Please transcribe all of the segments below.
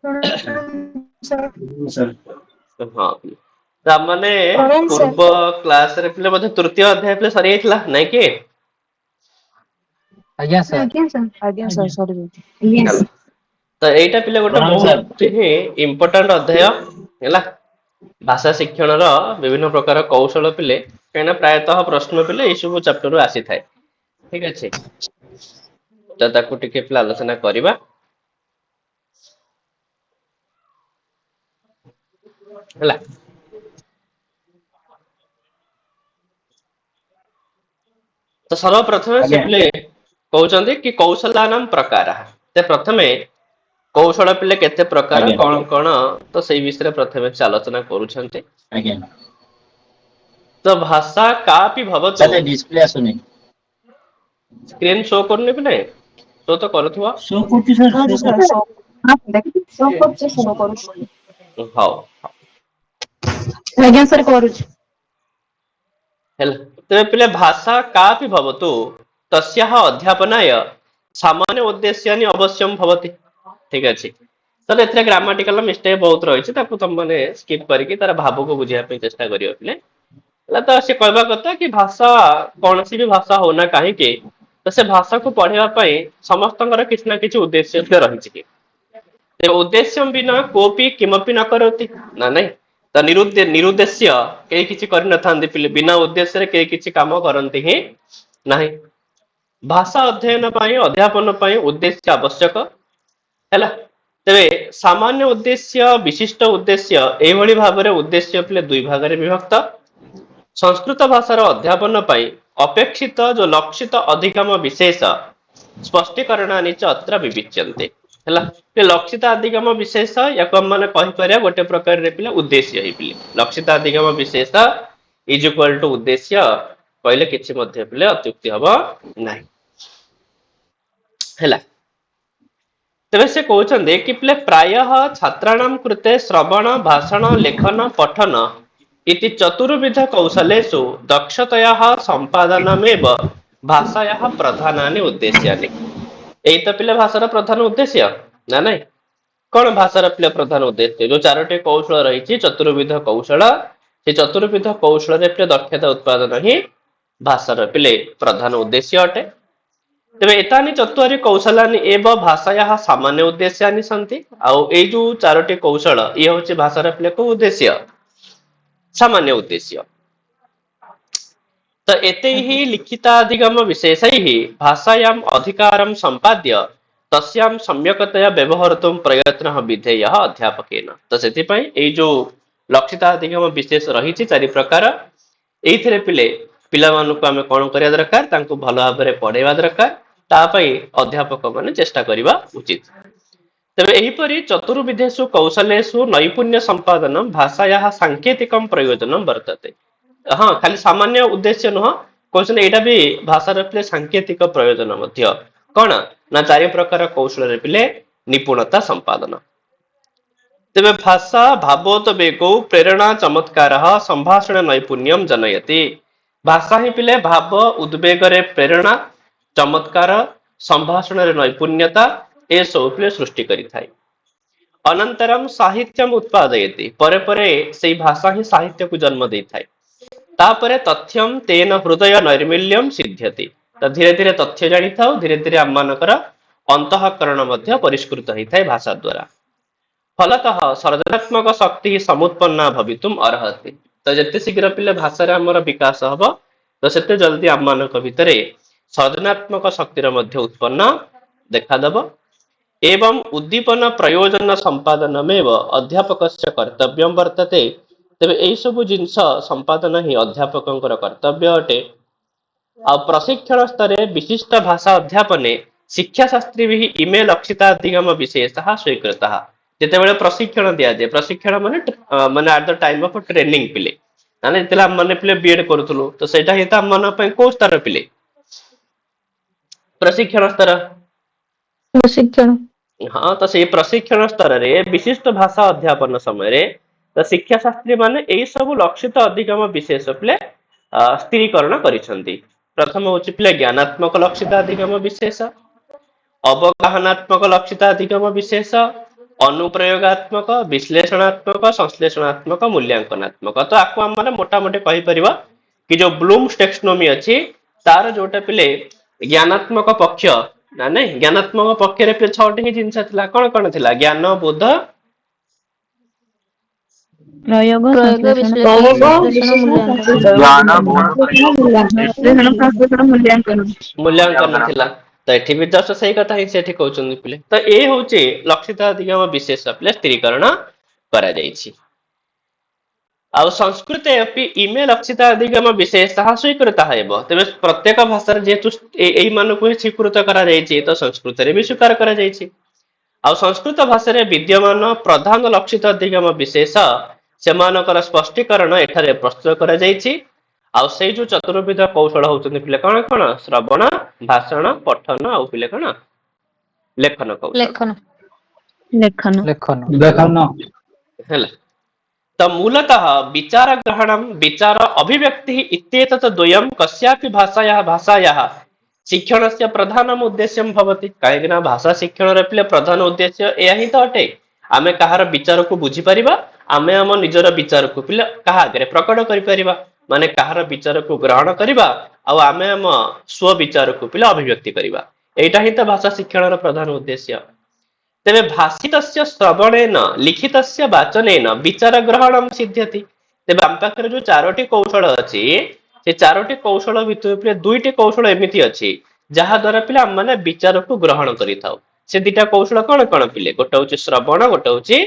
ହଁ ତାମାନେ ପୂର୍ବ କ୍ଲାସ ରେ ପିଲେ ବୋଧେ ତୃତୀୟ ଅଧ୍ୟାୟ ପିଲେ ସରି ଯାଇଥିଲା ନାଇଁ କି? ଆଜ୍ଞା ସାର୍। ହେଲା ତ ଏଇଟା ପିଲେ ଗୋଟେ ବହୁତ ହିଁ ଇମ୍ପୋର୍ଟାଣ୍ଟ ଅଧ୍ୟାୟ ହେଲା। ଭାଷା ଶିକ୍ଷଣର ବିଭିନ୍ନ ପ୍ରକାର କୌଶଳ ପିଲେ କାହିଁକିନା ପ୍ରାୟତଃ ପ୍ରଶ୍ନ ପିଲେ ଏଇ ସବୁ ଚାପ୍ଟରରୁ ଆସିଥାଏ। ଠିକ ଅଛି ତ ତାକୁ ଟିକେ ପିଲା ଆଲୋଚନା କରିବା। ହେଲା। ତ ସର୍ବପ୍ରଥମେ ସେ ଆଜ୍ଞା ପିଲେ କହୁଛନ୍ତି କି କୌଶଲା ନାମ ପ୍ରକାର ସେ ପ୍ରଥମେ କୌଶଳ ପିଲେ କେତେ ପ୍ରକାର ଆଜ୍ଞା କଣ କଣ ତ ସେଇ ବିଷୟରେ ପ୍ରଥମେ ସେ ଆଲୋଚନା କରୁଛନ୍ତି। ଆଜ୍ଞା ତ ଭାଷା କାପି ଭବତୁ ସାର୍ ଡିସପ୍ଲେ ଆସୁନି। ସ୍କ୍ରିନ୍ ଶୋ କରୁନି କି ନାଇଁ ଶୋ ତ କରୁଥିବ। ଶୋ କରୁଛି ସାର୍ ଶୋ ହଉ ଆଜ୍ଞା ସାର୍ କରୁଛି। ହେଲା ତେବେ ପିଲେ ଭାଷା କାପି ଭବତୁ ତସ୍ୟାଃ ଅଧ୍ୟାପନାୟ ସାମାନ୍ୟ ଉଦ୍ଦେଶ୍ୟାନି ଅବଶ୍ୟମ ଭବତି। ଠିକ ଅଛି ତାହେଲେ ଏଥିରେ ଗ୍ରାମାଟିକାଲ ମିଷ୍ଟେକ ବହୁତ ରହିଛି ତାକୁ ତମ ମାନେ ସ୍କିପ୍ କରିକି ତାର ଭାବକୁ ବୁଝିବା ପାଇଁ ଚେଷ୍ଟା କରିବ ପିଲେ। ହେଲା ତ ସେ କହିବା କଥା କି ଭାଷା କୌଣସି ବି ଭାଷା ହଉନା କାହିଁକି ତ ସେ ଭାଷାକୁ ପଢିବା ପାଇଁ ସମସ୍ତଙ୍କର କିଛି ନା କିଛି ଉଦ୍ଦେଶ୍ୟ ରହିଛି କି ଉଦ୍ଦେଶ୍ୟ ବିନା କୋପି କିମପି ନ କରନ୍ତି ନା ନାଇଁ ତ ନିରୁଦ୍ଦେଶ୍ୟ କେହି କିଛି କରିନଥାନ୍ତି ପିଲେ ବିନା ଉଦ୍ଦେଶ୍ୟରେ କେହି କିଛି କାମ କରନ୍ତି ହିଁ ନାହିଁ। ଭାଷା ଅଧ୍ୟୟନ ପାଇଁ ଅଧ୍ୟାପନ ପାଇଁ ଉଦ୍ଦେଶ୍ୟ ଆବଶ୍ୟକ ହେଲା। ତେବେ ସାମାନ୍ୟ ଉଦ୍ଦେଶ୍ୟ ବିଶିଷ୍ଟ ଉଦ୍ଦେଶ୍ୟ ଏଇଭଳି ଭାବରେ ଉଦ୍ଦେଶ୍ୟ ପିଲେ ଦୁଇ ଭାଗରେ ବିଭକ୍ତ। ସଂସ୍କୃତ ଭାଷାର ଅଧ୍ୟାପନ ପାଇଁ ଅପେକ୍ଷିତ ଯୋଉ ଲକ୍ଷିତ ଅଧିଗମ ବିଶେଷ ସ୍ପଷ୍ଟୀକରଣାନି ଚ ଅତ୍ର ବିବିଚ୍ୟନ୍ତେ ହେଲା ଲକ୍ଷିତ ଅଧିଗମ ବିଶେଷ ୟାକୁ ଆମ ମାନେ କହିପାରିବା ଗୋଟେ ପ୍ରକାରରେ ପିଲା ଉଦ୍ଦେଶ୍ୟ ହେଇପିଲେ ଲକ୍ଷିତାଧିଗମ ବିଶେଷ ଇଜ ଇକ୍ୱାଲ ଟୁ ଉଦ୍ଦେଶ୍ୟ କହିଲେ କିଛି ମଧ୍ୟ ପିଲେ ଅତ୍ୟୁକ୍ତି ହବ ନାହିଁ। ହେଲା ତେବେ ସେ କହୁଛନ୍ତି କି ପିଲେ ପ୍ରାୟ ଛାତ୍ରାଣାମ କୃତେ ଶ୍ରବଣ ଭାଷଣ ଲେଖନ ପଠନ ଇତି ଚତୁର୍ବିଧ କୌଶଲେଷୁ ଦକ୍ଷତୟା ସମ୍ପାଦନମେବ ଭାଷାୟା ପ୍ରଧାନାନି ଉଦ୍ଦେଶ୍ୟାନି। ଏଇ ତ ପିଲା ଭାଷାର ପ୍ରଧାନ ଉଦ୍ଦେଶ୍ୟ ନା ନାଇଁ କଣ ଭାଷାର ପିଲା ପ୍ରଧାନ ଉଦ୍ଦେଶ୍ୟ ଯୋଉ ଚାରୋଟି କୌଶଳ ରହିଛି ଚତୁର୍ବିଧ କୌଶଳ ସେ ଚତୁର୍ବିଧ କୌଶଳରେ ଦକ୍ଷତା ଉତ୍ପାଦନ ହିଁ ଭାଷାର ପିଲେ ପ୍ରଧାନ ଉଦ୍ଦେଶ୍ୟ ଅଟେ। ତେବେ ଏତାନି ଚତ୍ୱାରି କୌଶଲାନି ଏବ ଭାଷାୟା ସାମାନ୍ୟ ଉଦ୍ଦେଶ୍ୟାନି ସନ୍ତି ଆଉ ଏଇ ଯୋଉ ଚାରୋଟି କୌଶଳ ଇଏ ହଉଛି ଭାଷାର ପିଲା କୋଉ ଉଦ୍ଦେଶ୍ୟ ସାମାନ୍ୟ ଉଦ୍ଦେଶ୍ୟ। ତ ଏତେ ହିଁ ଲିଖିତାଧିଗମ ବିଶେଷୈ ଭାଷାୟାମ ଅଧିକାରಂ ସମ୍ପାଦ୍ୟ ତସ୍ୟାମ ସମ୍ୟକତୟା ବ୍ୟବହୃତ ପ୍ରୟତ୍ନ ବିଧେୟ ଅଧ୍ୟାପକେନ ତ ସେଥିପାଇଁ ଏଇ ଯୋଉ ଲକ୍ଷିତାଧିଗମ ବିଶେଷ ରହିଛି ଚାରି ପ୍ରକାର ଏଇଥିରେ ପିଲାମାନଙ୍କୁ ଆମେ କଣ କରିବା ଦରକାର ତାଙ୍କୁ ଭଲ ଭାବରେ ପଢେଇବା ଦରକାର ତା ପାଇଁ ଅଧ୍ୟାପକ ମାନେ ଚେଷ୍ଟା କରିବା ଉଚିତ। ତେବେ ଏହିପରି ଚତୁର୍ବିଧେଷୁ କୌଶଲେଷୁ ନୈପୁଣ୍ୟ ସମ୍ପାଦନ ଭାଷାୟା ସାଙ୍କେତିକ ପ୍ରୟୋଜନ ବର୍ତ୍ତତେ ହଁ ଖାଲି ସାମାନ୍ୟ ଉଦ୍ଦେଶ୍ୟ ନୁହଁ କହୁଛନ୍ତି ଏଇଟା ବି ଭାଷାର ପିଲେ ସାଙ୍କେତିକ ପ୍ରୟୋଜନ ମଧ୍ୟ କଣ ନା ଚାରି ପ୍ରକାର କୌଶଳରେ ପିଲେ ନିପୁଣତା ସମ୍ପାଦନ। ତେବେ ଭାଷା ଭାବୋତ ବେଗଉ ପ୍ରେରଣା ଚମତ୍କାର ସମ୍ଭାଷଣ ନୈପୁଣ୍ୟମ ଜନୟତି ଭାଷା ହିଁ ପିଲେ ଭାବ ଉଦ୍ବେଗରେ ପ୍ରେରଣା ଚମତ୍କାର ସମ୍ଭାଷଣରେ ନୈପୁଣ୍ୟତା ଏସବୁ ପିଲେ ସୃଷ୍ଟି କରିଥାଏ। ଅନନ୍ତରମ ସାହିତ୍ୟମ ଉତ୍ପାଦୟତି ପରେ ପରେ ସେଇ ଭାଷା ହିଁ ସାହିତ୍ୟକୁ ଜନ୍ମ ଦେଇଥାଏ। ତାପରେ ତଥ୍ୟମ ତେନ ହୃଦୟ ନୈର୍ମଲ୍ୟମ ସିଦ୍ଧ୍ୟତି ତ ଧୀରେ ଧୀରେ ତଥ୍ୟ ଜାଣିଥାଉ ଧୀରେ ଧୀରେ ଆମ ମାନଙ୍କର ଅନ୍ତଃକରଣ ମଧ୍ୟ ପରିଷ୍କୃତ ହେଇଥାଏ ଭାଷା ଦ୍ୱାରା। ଫଲତଃ ସର୍ଜନାତ୍ମକ ଶକ୍ତି ସମୁତ୍ପନ୍ନା ଭବିତୁମ ଅର୍ହତି ତ ଯେତେ ଶୀଘ୍ର ପିଲେ ଭାଷାରେ ଆମର ବିକାଶ ହବ ତ ସେତେ ଜଲଦି ଆମ ମାନଙ୍କ ଭିତରେ ସର୍ଜନାତ୍ମକ ଶକ୍ତିର ମଧ୍ୟ ଉତ୍ପନ୍ନ ଦେଖାଦବ। ଏବଂ ଉଦ୍ଦୀପନ ପ୍ରୟୋଜନ ସମ୍ପାଦନମେବ ଅଧ୍ୟାପକ କର୍ତ୍ତବ୍ୟ ବର୍ତ୍ତତେ ତେବେ ଏଇ ସବୁ ଜିନିଷ ସମ୍ପାଦନ ହିଁ ଅଧ୍ୟାପକଙ୍କର କର୍ତ୍ତବ୍ୟ ଅଟେ। ଆଉ ପ୍ରଶିକ୍ଷଣ ସ୍ତରରେ ବିଶିଷ୍ଟ ଭାଷା ଅଧ୍ୟାପନେ ଶିକ୍ଷା ଶାସ୍ତ୍ରୀ ବି ଇମେ ଲକ୍ଷିତାଧିଗମ ବିଶେଷ ସ୍ୱୀକୃତ ଯେତେବେଳେ ପ୍ରଶିକ୍ଷଣ ଦିଆଯାଏ ପ୍ରଶିକ୍ଷଣ ମାନେ ମାନେ ଆଟ ଦ ଟାଇମ ଅଫ ଟ୍ରେନିଂ ପିଲେ ମାନେ ଯେତେବେଳେ ଆମ ମାନେ ପିଲେ ବିଏଡ କରୁଥିଲୁ ତ ସେଇଟା ହିଁ ତ ଆମ ମାନଙ୍କ ପାଇଁ କୋଉ ସ୍ତର ପିଲେ ପ୍ରଶିକ୍ଷଣ ସ୍ତର ପ୍ରଶିକ୍ଷଣ ହଁ ତ ସେଇ ପ୍ରଶିକ୍ଷଣ ସ୍ତରରେ ବିଶିଷ୍ଟ ଭାଷା ଅଧ୍ୟାପନ ସମୟରେ ତ ଶିକ୍ଷା ଶାସ୍ତ୍ରୀ ମାନେ ଏଇ ସବୁ ଲକ୍ଷିତ ଅଧିଗମ ବିଶେଷ ପିଲେ ସ୍ଥିରୀକରଣ କରିଛନ୍ତି। ପ୍ରଥମ ହଉଛି ପିଲା ଜ୍ଞାନାତ୍ମକ ଲକ୍ଷିତ ଅଧିଗମ ବିଶେଷ ଅବଗାହନାତ୍ମକ ଲକ୍ଷିତାଧିଗମ ବିଶେଷ अनुप्रयोगात्मक विश्लेषणात्मक संश्लेषणात्मक मूल्यांकनात्मक तो आपको आम माने मोटामोटी कहि परिबा कि जो ब्लूम्स टेक्सोनोमी अछि तार जोटा पिले ज्ञानात्मक पक्ष ना नहीं ज्ञानात्मक पक्ष रे पे छटी ही जिंस थिला कोन थिला ज्ञान बोध प्रयोग प्रयोग संश्लेषण मूल्यांकन ज्ञान बोध मूल्यांकन मूल्यांकन थिला तो एठी भी जस्ट सही कथा ही सेठी कहउछन पिले तो ए होचे लक्षित अधिगम विशेष प्ले स्थिरीकरण करा जाईछि आ संस्कृत अपि इमे लक्षित अधिगम विशेष स्वीकृत हेबो तबे प्रत्येक भाषा रे जेतु एई मानको स्वीकृत करा जाईछि तो संस्कृत रे भी स्वीकार करा जाईछि आ संस्कृत भाषा रे विद्यमान प्रधान लक्षित अधिगम विशेष सेमानकर स्पष्टीकरण एठारे प्रस्तुत करा जाईछि आ सेई जो चतुर्विध कौशल होउछन पिले कोन कोन श्रवण भाषण पठन आ पिले कोन लेखन कौशल लेखन लेखन लेखन लेखन ହେଲା ତ मूलतः विचार ग्रहणम विचार अभिव्यक्ति इत्येतत् द्वयं कस्यापि भाषायाः शिक्षणस्य प्रधानम उद्देश्यम भवति काहेकि ना भाषा शिक्षण रे पिले प्रधान उद्देश्य एया ही तो अटे आमे कहार विचार को बुझी परिबा आमे हम निजर विचार को पिले कहा आगे प्रकट करि परिबा माने कहार विचार को ग्रहण करिबा आ आमे हम स्व विचार को पिले अभिव्यक्ति करिबा एटा ही तो भाषा शिक्षण रो प्रधान उद्देश्य तेरे भाषितस्य श्रवणेन लिखितस्य वाचनेन विचार ग्रहणम सिद्ध्यति तेबे आम पाखरे जो चारोटी कौशल अछि से चारोटी कौशल भितर पिले दुईटी कौशल एमिति अछि जहा द्वारा पिले हम माने विचार को ग्रहण करिथाउ से दिटा कौशल कोन कोन पिले गोटे होछि श्रवण गोटे होछि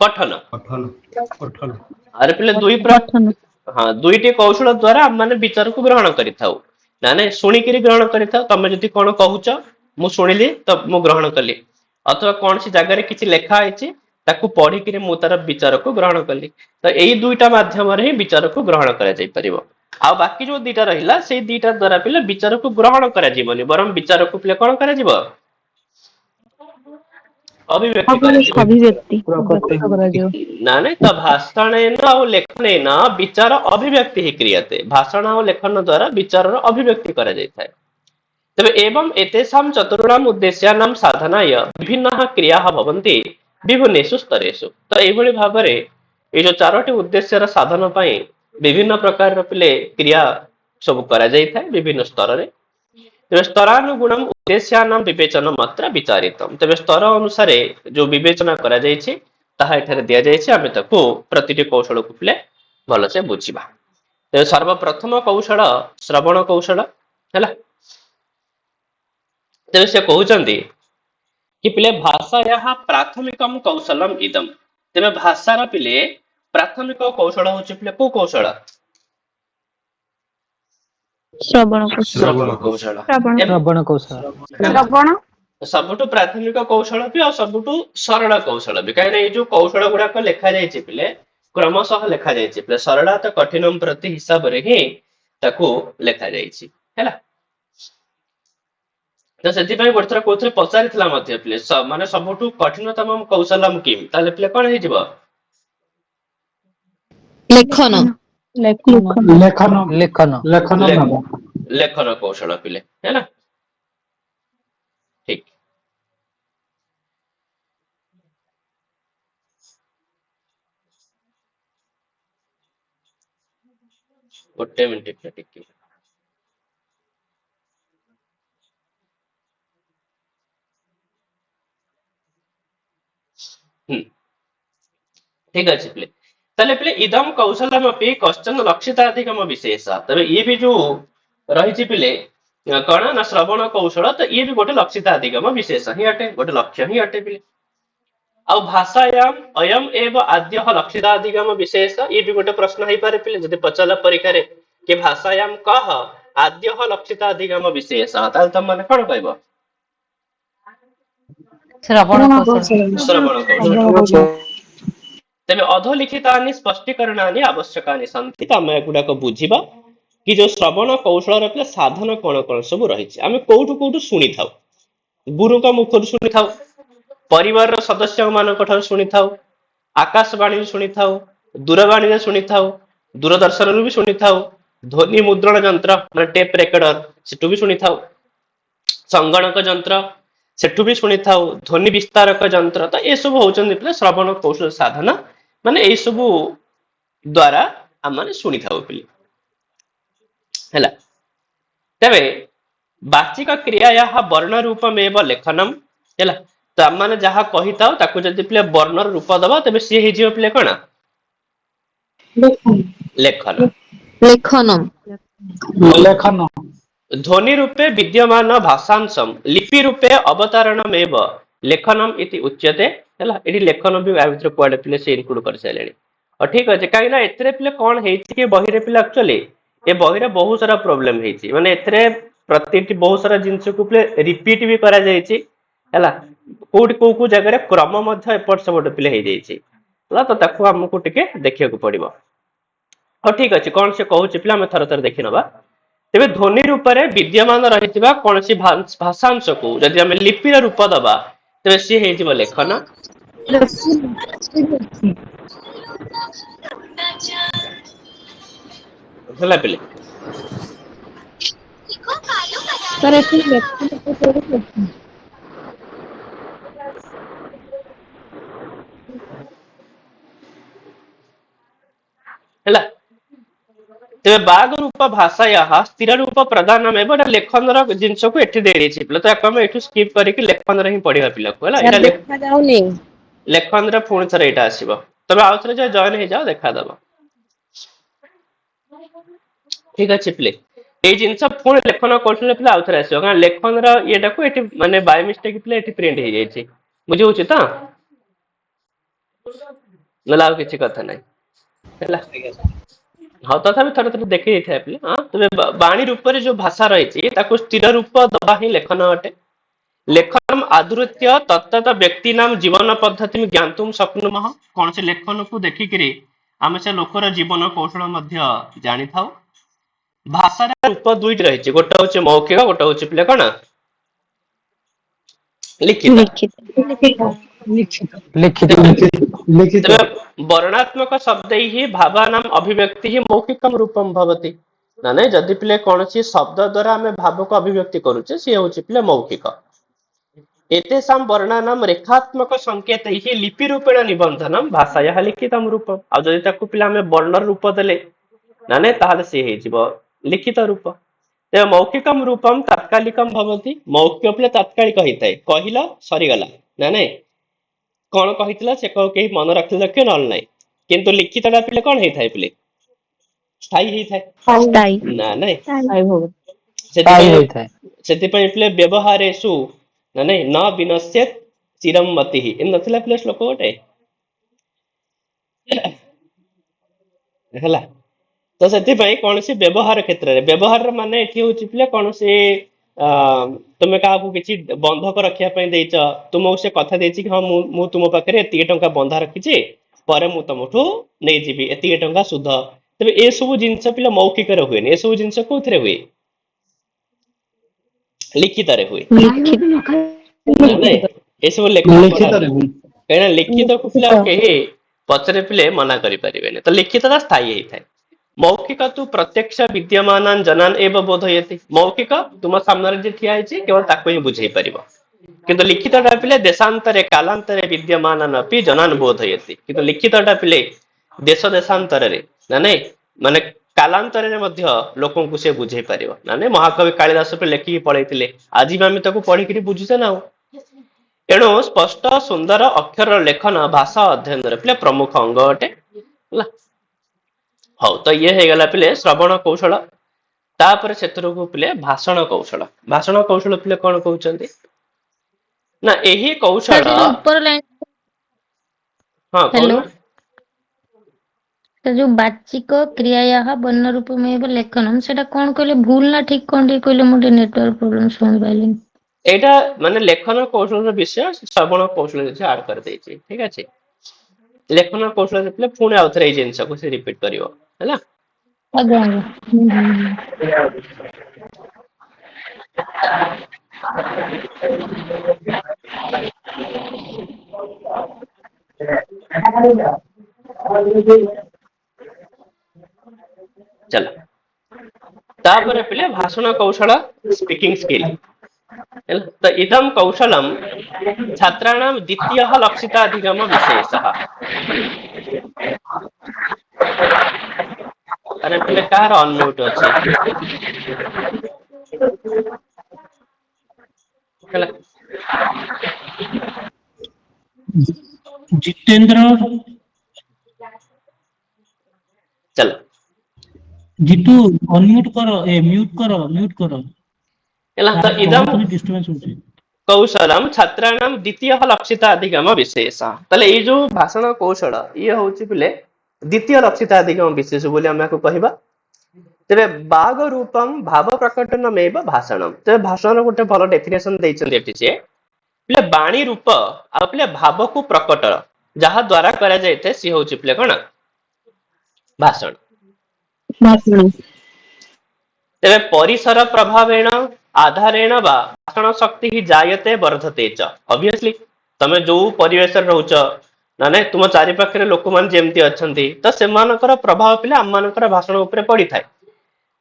पठन पठन अरे पिले पठन हाँ दुईटी कौशल द्वारा हम माने विचार को ग्रहण करिथाउ ना ने सुनी किरी ग्रहण करिथाउ तमे जदि कोन कहूच मु सुनिली तो मु ग्रहण कली अथवा कौन सी जगह रे किछि लेखा आइछि ताकू पढ़ी किरी मु तार विचार को ग्रहण कली तो एई दुईटा माध्यम रे ही विचार को ग्रहण करा जाई परिबो आ बाकी जो दीटा रहिला से दीटा द्वारा पिले विचार को ग्रहण करा जीवनी बरम विचार को पिले कोन करा जीवो अभिव्यक्ति करा जीवो अभिव्यक्ति ना नहीं तो भाषणेन और लेखनेन विचार अभिव्यक्ति ही क्रियते भाषण और लेखन द्वारा विचार अभिव्यक्ति करा जाय तबे एवं एतेषां चतुर्णाम उद्देश्यानां साधनाय विभिन्नाः क्रियाः भवन्ति विभिन्नेषु स्तरेषु तो एभଳି भाबरे ए जो चारोटी उद्देश्यर साधन पई विभिन्न प्रकार पिले क्रिया सब करा जाय थाए विभिन्न स्तर रे तबे स्तरानुगुणम उद्देश्यानां विवेचन मात्रा विचारितम तबे स्तर अनुसार जो विवेचना करा जाय छै ताहा एठारे दिया जाय छै आमे ताको प्रतिटी कौशल को पिले भलो से बुझिबा तबे सर्वप्रथम कौशल श्रवण कौशल हैला तेरे से कहउचंदी कि पिले भाषायाः प्राथमिकम कौशलम इदम तेरे भाषार पिले प्राथमिक कौशल होछि पिले को कौशल श्रवण कौशल श्रवण कौशल श्रवण सबुठु प्राथमिक कौशल भी और सबुठु सरल कौशल भी काहे जो कौशल गुडा को लेखा जाय छै पिले क्रमशः लेखा जाय छै पिले सरला तो कठिनम प्रति हिसाब रे ही ताको लेखा जाय छै हैला तो सेति पई गोटे थर कोथरे पचारिथिला मध्ये पिले माने सबुठु कठिनतम कौशलम किम ताले पिले कोन हे जिवो लेखन लेखन लेखन लेखन लेखन लेखन कौशल पिले है ना ठीक गोटे मिनिट ठीक ठीक अच्छे पिले ताले पिले इदम कौशलमपि कश्चन लक्षिताधिगम विशेष तबे ये भी जो रही पिले कण ना श्रवण कौशल तो ये भी गोटे लक्षिताधिगम विशेष ही अटे गोटे लक्ष्य ही अटे पिले आ भाषायाम अयम एव आद्य लक्षिताधिगम विशेष ये भी गोटे प्रश्न है पारे पिले जदि पचाला परीक्षा रे कि भाषायाम कह आद्य लक्षिताधिगम विशेष ताल तम माने कोन कहबो श्रवण कौशल श्रवण कौशल तेबे अधोलिखितानि स्पष्टीकरणानि आवश्यकानि सन्ति त हम एगुडा को बुझिबा कि जो श्रवण कौशल रे साधन कोन कोन सब रही छै आमे कोठु कोठु सुनि थाउ गुरु का मुखर सुनि थाउ परिवार रो सदस्य मान कोठर सुनि थाउ आकाशवाणी सुनि थाउ दूरवाणी रे सुनि थाउ दूरदर्शन रो भी सुनि थाउ ध्वनि मुद्रण यंत्र माने टेप रेकॉर्डर सेटु भी सुनि थाउ संगणक यंत्र सेठू भी शुणी था ध्वनि विस्तारक यंत्र तो ये सब होचंदी पिले श्रवण कौशल साधना माने ये सब द्वारा आम माने शुणी था पिले हैला तबे वाचिक क्रिया वर्ण रूपमेव लेखनम हैला तो आम माने जहा कहि थाओ ताकू जदी पिले वर्ण रूप दबा तबे सी हे जियो पिले कोना लेखन लेखनम लेखन ध्वनि रूपे विद्यमान भाषांशम लिपि रूपे अवतारणमेव लेखनम इति उच्यते हैला एडी लेखन भी आ भितर कोड पिले से इनक्लूड कर सालेनी और ठीक अछि काई ना एतरे पिले कोन हेछि कि बहिरे पिले एक्चुअली ए बहिरे बहुत सारा प्रॉब्लम हेछि माने एतरे प्रतिटी बहुत सारा जिंस को पिले रिपीट भी करा जायछि हैला कोड को जगह रे क्रम मध्य एपट सबट पिले हे जायछि हैला तो ताको हमकु टिके देखिया को पड़िबो और ठीक अछि कोन से कहू पिले हम थर थर देखि नबा तेबे ध्वनि रूप रे विद्यमान रहितबा कोनसी भाषांश को यदि हम लिपिर रूप दबा तेबे सी हे जिवो लेखन होला पिले सर एठी लेखन को थोड़ी ହେଲା तेबे बाग रूप भाषा स्थिर रूप प्रधान में बड़ा लेखन रो जिंस को एठी दे देछि पिले तो याको हम एठु स्किप करिक लेखन रे ही पढिबा पिला को होला सर एटा देखा जाउनी लेखन रे पुणी थरे एटा आसीबो तबे आउथरे जे जॉइन हे जाओ देखा दबो ठीक अछि पिले ए जिंस पुणी लेखन कौशल पिले आउथरे आसीबो कारण लेखन रो एटा को एठी माने बाय मिस्टेक पिले एठी प्रिंट हे जायछि बुझि होछि त नलाव किछि कथा नै ହେଲା हाँ तथापि थोड़े थोड़े देखी जाइए पिले हाँ तबे बाणी रूप रे जो भाषा रही ताको स्थिर रूप दबा ही लेखन अटे लेखनम आदृत्य तत्त व्यक्ति नाम जीवन पद्धति ज्ञातुम शक्नुमः कौन से लेखन को देखिकरी आम से लोकर जीवन कौशल मध्य जानी थाउ भाषार रूप दुईट रही गोटे हूँ मौखिक गोटे हूँ पिले कौन लिखित लिखित लिखित लिखित तबे वर्णात्मक शब्द ही भावानाम अभिव्यक्ति ही मौखिकम रूपम भवति ना जदि पिले कौन सी शब्द द्वारा आम भाव को अभिव्यक्ति करुचे सी हूँ पिले मौखिक एतेषां वर्णानाम रेखात्मक संकेत ही लिपि रूपेण निबंधनम भाषाया लिखितम रूपम आ जदि ताकू पिले आम वर्ण रूप देले ना ताहले सी हेजिबो लिखित रूप तेज मौखिकम रूपम तात्कालिकम भवति मौखिक पिले तात्कालिक होइताय कहिला सरीगला ना नहीं कौन कहितला से कहीं मन रखले रखे नल नहीं किंतु लिखितटा पिले कौन हेइथाय पिले स्थायी हेइथाय स्थायी ना नहीं स्थायी हो सेति पिले व्यवहारेषु ना नहीं न विनश्येत चिरम मति इन नथिला पिले श्लोक गोटे हैला तो सेति कौन सी व्यवहार क्षेत्र रे व्यवहार माने एठी होची पिले कौन सी तुम क्या किसी बंधक रखा देच तुमको से कथा देछि कि हाँ मु तुम पाखे एति टंका बंधा रखी पर मु तुमठू नहीं जीवी एति टंका सुध तेरे ए सब जिनस पिला मौखिक हुए ए सब जिनस कौन हुए लिखित हुए ए सब कहीं लिखित को पिला कहे पचरे पिले मना करें तो लिखित स्थायी होता है मौखिक तु प्रत्यक्ष विद्यमान जनान एवं बोधयति मौखिक तुम सामने जे ठिया है केवल ताको ही बुझे परिबो किंतु लिखितटा पिले देशांतरे कालांतरे विद्यमान अपि जनान बोधयति किंतु लिखितटा पिले देश देशांतर रे ना नहीं माने कालांतर रे मध्य लोकन को से बुझे परिबो ना नहीं महाकवि कालिदास पे लेखि पढैतिले आज भी आमे ताको पढी करी बुझुसे ना एणु स्पष्ट सुंदर अक्षर लेखन भाषा अध्ययन रे पिले प्रमुख अंग अटे होला हौ तो ये है गला पिले श्रवण कौशल तापर क्षेत्र को पिले भाषण कौशल पिले कौन कहउचंदी ना एही कौशल ऊपर लाइन हां हेलो तो जो वाचिक क्रियाया वर्ण रूप में लेखनम सेटा कौन कहले भूल ना ठीक कौन कहले मोटे नेटवर्क प्रॉब्लम सुन पाइलिन एटा माने लेखन कौशल रो विषय श्रवण कौशल से ऐड कर देछि ठीक अछि लेखन कौशल से पिले पुणे आउथरे ए जिंस को से रिपीट करियो हैला आगे चलो तापर पिले भाषण कौशल स्पीकिंग स्किल तो इदम कौशलम छात्राणाम द्वितीय लक्षिताधिगम विशेषः। अरे पिले कार अनम्यूट अछि ହେଲା। जितेंद्र चलो जीतू अनम्यूट करो म्यूट करो ହେଲା ତ इदम बहुत डिस्टरबेंस होची। कौशलम छात्राणाम द्वितीय लक्षिताधिगम विशेषः। ତାହେଲେ ଏଇ ଯୋଉ ଭାଷଣ କୌଶଳ ଇଏ ହଉଛି ପିଲେ ଦ୍ୱିତୀୟ ଲକ୍ଷିତାଧିଗମ ବିଶେଷ ବୋଲି ଆମେ ଆକୁ କହିବା। ତେବେ ବାଗ ରୂପମ ଭାବ ପ୍ରକଟନମେବ ଭାଷଣମ୍। ତେବେ ଭାଷଣର ଗୋଟେ ଭଲ ଡେଫିନେସନ ଦେଇଛନ୍ତି ଏଠି ଯେ ପିଲେ ବାଣୀ ରୂପ ଆଉ ପିଲେ ଭାବକୁ ପ୍ରକଟ ଯାହା ଦ୍ୱାରା କରାଯାଇଥାଏ ସିଏ ହଉଛି ପିଲେ କଣ ଭାଷଣ। ତେବେ ପରିସର ପ୍ରଭାବେଣ ଆଧାରେଣ ବା ଭାଷଣ ଶକ୍ତି ହିଁ ଜାୟତେ ବର୍ଦ୍ଧତେ च। ଅବଭିୟସଲି ତମେ ଯୋଉ ପରିବେଶରେ ରହୁଛ ମାନେ ତୁମ ଚାରି ପାଖରେ ଲୋକମାନେ ଯେମିତି ଅଛନ୍ତି ତ ସେମାନଙ୍କର ପ୍ରଭାବ ପିଲେ ଆମମାନଙ୍କର ଭାଷଣ ଉପରେ ପଡିଥାଏ।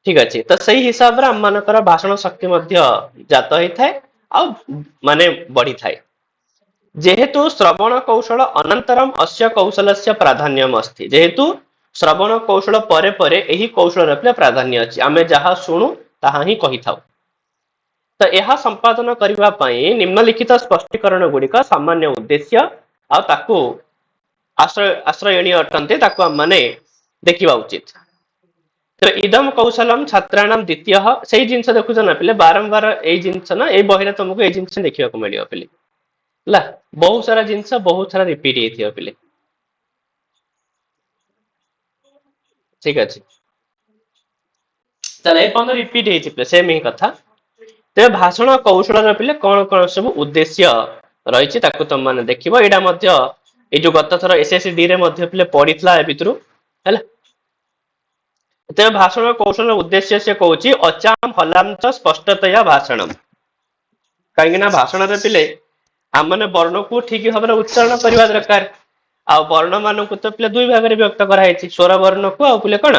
ଠିକ ଅଛି ତ ସେଇ ହିସାବରେ ଆମମାନଙ୍କର ଭାଷଣ ଶକ୍ତି ମଧ୍ୟ ଜାତ ହେଇଥାଏ ଆଉ ମାନେ ବଢିଥାଏ। ଯେହେତୁ ଶ୍ରବଣ କୌଶଳ ଅନନ୍ତରम ଅସ୍ୟ କୌଶଲସ୍ୟ ପ୍ରାଧାନ୍ୟମ अस्ति। ଯେହେତୁ ଶ୍ରବଣ କୌଶଳ ପରେ ପରେ ଏହି କୌଶଳର ପ୍ରାଧାନ୍ୟ ଅଛି। ଆମେ ଯାହା ଶୁଣୁ ତାହା ହିଁ କହିଥାଉ। ତ ଏହା ସମ୍ପାଦନ କରିବା ପାଇଁ ନିମ୍ନଲିଖିତ ସ୍ପଷ୍ଟୀକରଣ ଗୁଡିକ ସାମାନ୍ୟ ଉଦ୍ଦେଶ୍ୟ ଆଉ ତାକୁ ଆଶ୍ରୟଣୀୟ ଅଟନ୍ତି ତାକୁ ଆମମାନେ ଦେଖିବା ଉଚିତ। ତ ଇଦମ କୌଶଲମ ଛାତ୍ରାଣାମ ଦ୍ୱିତୀୟ ସେଇ ଜିନିଷ ଦେଖୁଛ ନା ପିଲେ ବାରମ୍ବାର ଏଇ ଜିନିଷ ନା ଏଇ ବହିରେ ତମକୁ ଏଇ ଜିନିଷ ଦେଖିବାକୁ ମିଳିବ ପିଲେ ହେଲା। ବହୁତ ସାରା ଜିନିଷ ବହୁତ ସାରା ରିପିଟ ହେଇଥିବ ପିଲେ। ଠିକ ଅଛି ତାହେଲେ ଏ ପର୍ଯ୍ୟନ୍ତ ରିପିଟ ହେଇଛି ପିଲେ ସେମ ହିଁ କଥା। ତେବେ ଭାଷଣ କୌଶଳର ପିଲେ କଣ କଣ ସବୁ ଉଦ୍ଦେଶ୍ୟ ରହିଛି ତାକୁ ତମମାନେ ଦେଖିବ। ଏଇଟା ମଧ୍ୟ ଏଇ ଯୋଉ ଗତ ଥର SSD ରେ ମଧ୍ୟ ପିଲେ ପଡିଥିଲା ଏ ଭିତରୁ ହେଲା। ତେବେ ଭାଷଣ କୌଶଳର ଉଦ୍ଦେଶ୍ୟ ସେ କହୁଛି ଅଚାମ ହଲାମ ସ୍ପଷ୍ଟତୟା ଭାଷଣମ। କାହିଁକି ନା ଭାଷଣରେ ପିଲେ ଆମମାନେ ବର୍ଣ୍ଣକୁ ଠିକ ଭାବରେ ଉଚ୍ଚାରଣ କରିବା ଦରକାର। ଆଉ ବର୍ଣ୍ଣ ମାନଙ୍କୁ ତ ପିଲେ ଦୁଇ ଭାଗରେ ବିଭକ୍ତ କରାଯାଇଛି ସ୍ୱର ବର୍ଣ୍ଣକୁ ଆଉ ପିଲେ କଣ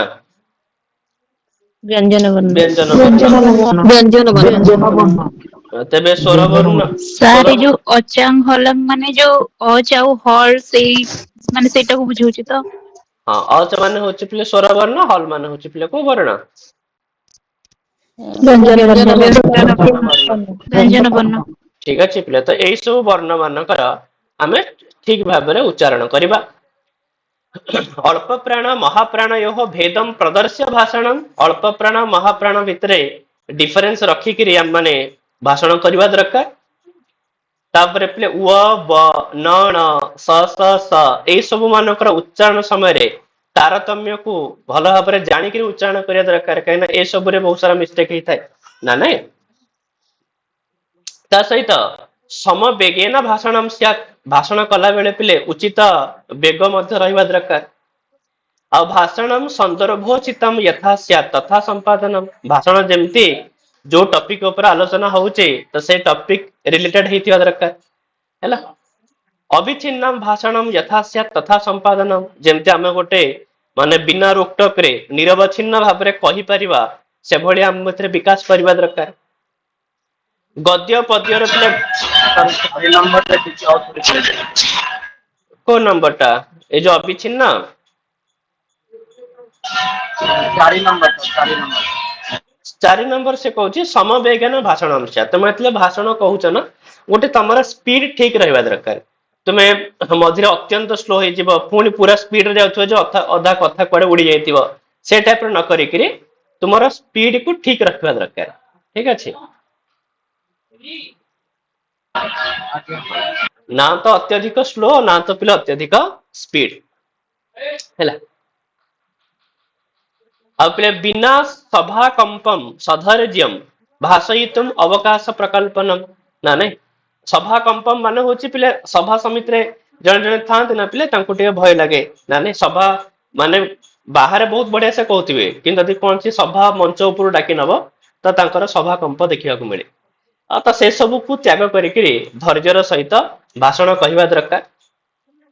ବ୍ୟଞ୍ଜନ ବର୍ଣ୍ଣ। ବ୍ୟଞ୍ଜନ ବର୍ଣ୍ଣ। ବ୍ୟଞ୍ଜନ ବର୍ଣ୍ଣ। ବ୍ୟଞ୍ଜନ ବର୍ଣ୍ଣ ତେବେ ସ୍ୱର ବ୍ୟଞ୍ଜନ ବର୍ଣ୍ଣ ବର୍ଣ୍ଣ ସ୍ୱର ସାର୍ ଏ ଯୋଉ ଅଚାଙ୍ଗ ହଲମ ମାନେ ଯୋଉ ଅଚ ଆଉ ହଳ ସେଇ ମାନେ ସେଇଟାକୁ ବୁଝଉଛି ତ? ହଁ ଅଚ ମାନେ ହଉଛି ପିଲେ ସ୍ୱର ବର୍ଣ୍ଣ ହଲ ମାନେ ହଉଛି ପିଲେ କୋଉ ବର୍ଣ୍ଣ ବ୍ୟଞ୍ଜନ ବ୍ୟଞ୍ଜନ ବର୍ଣ୍ଣ। ବର୍ଣ୍ଣ। ବ୍ୟଞ୍ଜନ ବର୍ଣ୍ଣ। ଠିକ ଅଛି ପିଲେ ତ ଏଇ ସବୁ ବର୍ଣ୍ଣ ମାନଙ୍କର ଆମେ ଠିକ ଭାବରେ ଉଚ୍ଚାରଣ କରିବା। ଅଳ୍ପ ପ୍ରାଣ ମହାପ୍ରାଣ ଭେଦମ ପ୍ରଦର୍ଶ୍ୟ ଭାଷଣମ। ଅଳ୍ପ ପ୍ରାଣ ମହାପ୍ରାଣ ଭିତରେ ଡିଫରେନ୍ସ ରଖିକିରି ଆମେ ମାନେ ଭାଷଣ କରିବା ଦରକାର। ତାପରେ ପିଲେ ୱ ବ ନ ଣ ସ ସ ସ ଏଇ ସବୁ ମାନଙ୍କର ଉଚ୍ଚାରଣ ସମୟରେ ତାରତମ୍ୟକୁ ଭଲ ଭାବରେ ଜାଣିକିରି ଉଚ୍ଚାରଣ କରିବା ଦରକାର। କାହିଁକିନା ଏସବୁରେ ବହୁତ ସାରା ମିଷ୍ଟେକ ହେଇଥାଏ ନା ନାଇଁ। ତା ସହିତ ସମବେଗେନ ଭାଷଣମ ସ୍ୟାତ୍। ଭାଷଣ କଲା ବେଳେ ପିଲେ ଉଚିତ ବେଗ ମଧ୍ୟ ରହିବା ଦରକାର। ଆଉ ଭାଷଣମ ସନ୍ଦର୍ଭୋଚିତମ ଯଥା ସ୍ୟାତ୍ ତଥା ସମ୍ପାଦନମ। ଭାଷଣ ଯେମିତି ଯୋଉ ଟପିକ ଉପରେ ଆଲୋଚନା ହଉଛି ତ ସେଇ ଟପିକ ରିଲେଟେଡ ହେଇଥିବା ଦରକାର ହେଲା। ଅବିଚ୍ଛିନ୍ନମ ଭାଷଣମ ଯଥା ସ୍ୟାତ୍ ତଥା ସମ୍ପାଦନମ। ଯେମିତି ଆମେ ଗୋଟେ ମାନେ ବିନା ରୋକଟୋକରେ ନିରବଚ୍ଛିନ୍ନ ଭାବରେ କହିପାରିବା ସେଭଳି ଆମ ଭିତରେ ବିକାଶ କରିବା ଦରକାର। ଗଦ୍ୟ ପଦ୍ୟର ପିଲା କୋଉ ନମ୍ବରଟା ଏଇ ଯୋଉ ଅବିଚ୍ଛିନ୍ନ 4 ନମ୍ବର ସେ କହୁଛି ସମବେଗନ ଭାଷଣ ଅଂଶ। ତମେ ଯେତେବେଳେ ଭାଷଣ କହୁଛ ନା ଗୋଟେ ତମର ସ୍ପିଡ ଠିକ ରହିବା ଦରକାର। ତୁମେ ମଝିରେ ଅତ୍ୟନ୍ତ ସ୍ଲୋ ହେଇଯିବ ପୁଣି ପୁରା ସ୍ପିଡରେ ଯାଉଥିବ ଯେ ଅଧା କଥା କୁଆଡେ ଉଡି ଯାଇଥିବ ସେ ଟାଇପର ନ କରିକିରି ତୁମର ସ୍ପିଡ କୁ ଠିକ ରଖିବା ଦରକାର। ଠିକ ଅଛି ନା ତ ଅତ୍ୟଧିକ ସ୍ଲୋ ନା ତ ପିଲା ଅତ୍ୟଧିକ ସ୍ପିଡ ହେଲା। ଆଉ ପିଲେ ବିନା ସଭା କମ୍ପମ ସଧୈର୍ଯ୍ୟମ୍ ଭାଷୟିତୁମ ଅବକାଶ ପ୍ରକଳ୍ପନମ। ନା ନାଇଁ ସଭା କମ୍ପମ ମାନେ ହଉଛି ପିଲେ ସଭା ସମିତିରେ ଜଣେ ଜଣେ ଥାଆନ୍ତି ନା ପିଲେ ତାଙ୍କୁ ଟିକେ ଭୟ ଲାଗେ ନା ନାଇଁ ସଭା ମାନେ ବାହାରେ ବହୁତ ବଢିଆ ସେ କହୁଥିବେ କିନ୍ତୁ ଯଦି କୌଣସି ସଭା ମଞ୍ଚ ଉପରୁ ଡାକି ନବ ତ ତାଙ୍କର ସଭା କମ୍ପ ଦେଖିବାକୁ ମିଳେ। ଆଉ ତ ସେ ସବୁକୁ ତ୍ୟାଗ କରିକିରି ଧୈର୍ଯ୍ୟର ସହିତ ଭାଷଣ କହିବା ଦରକାର।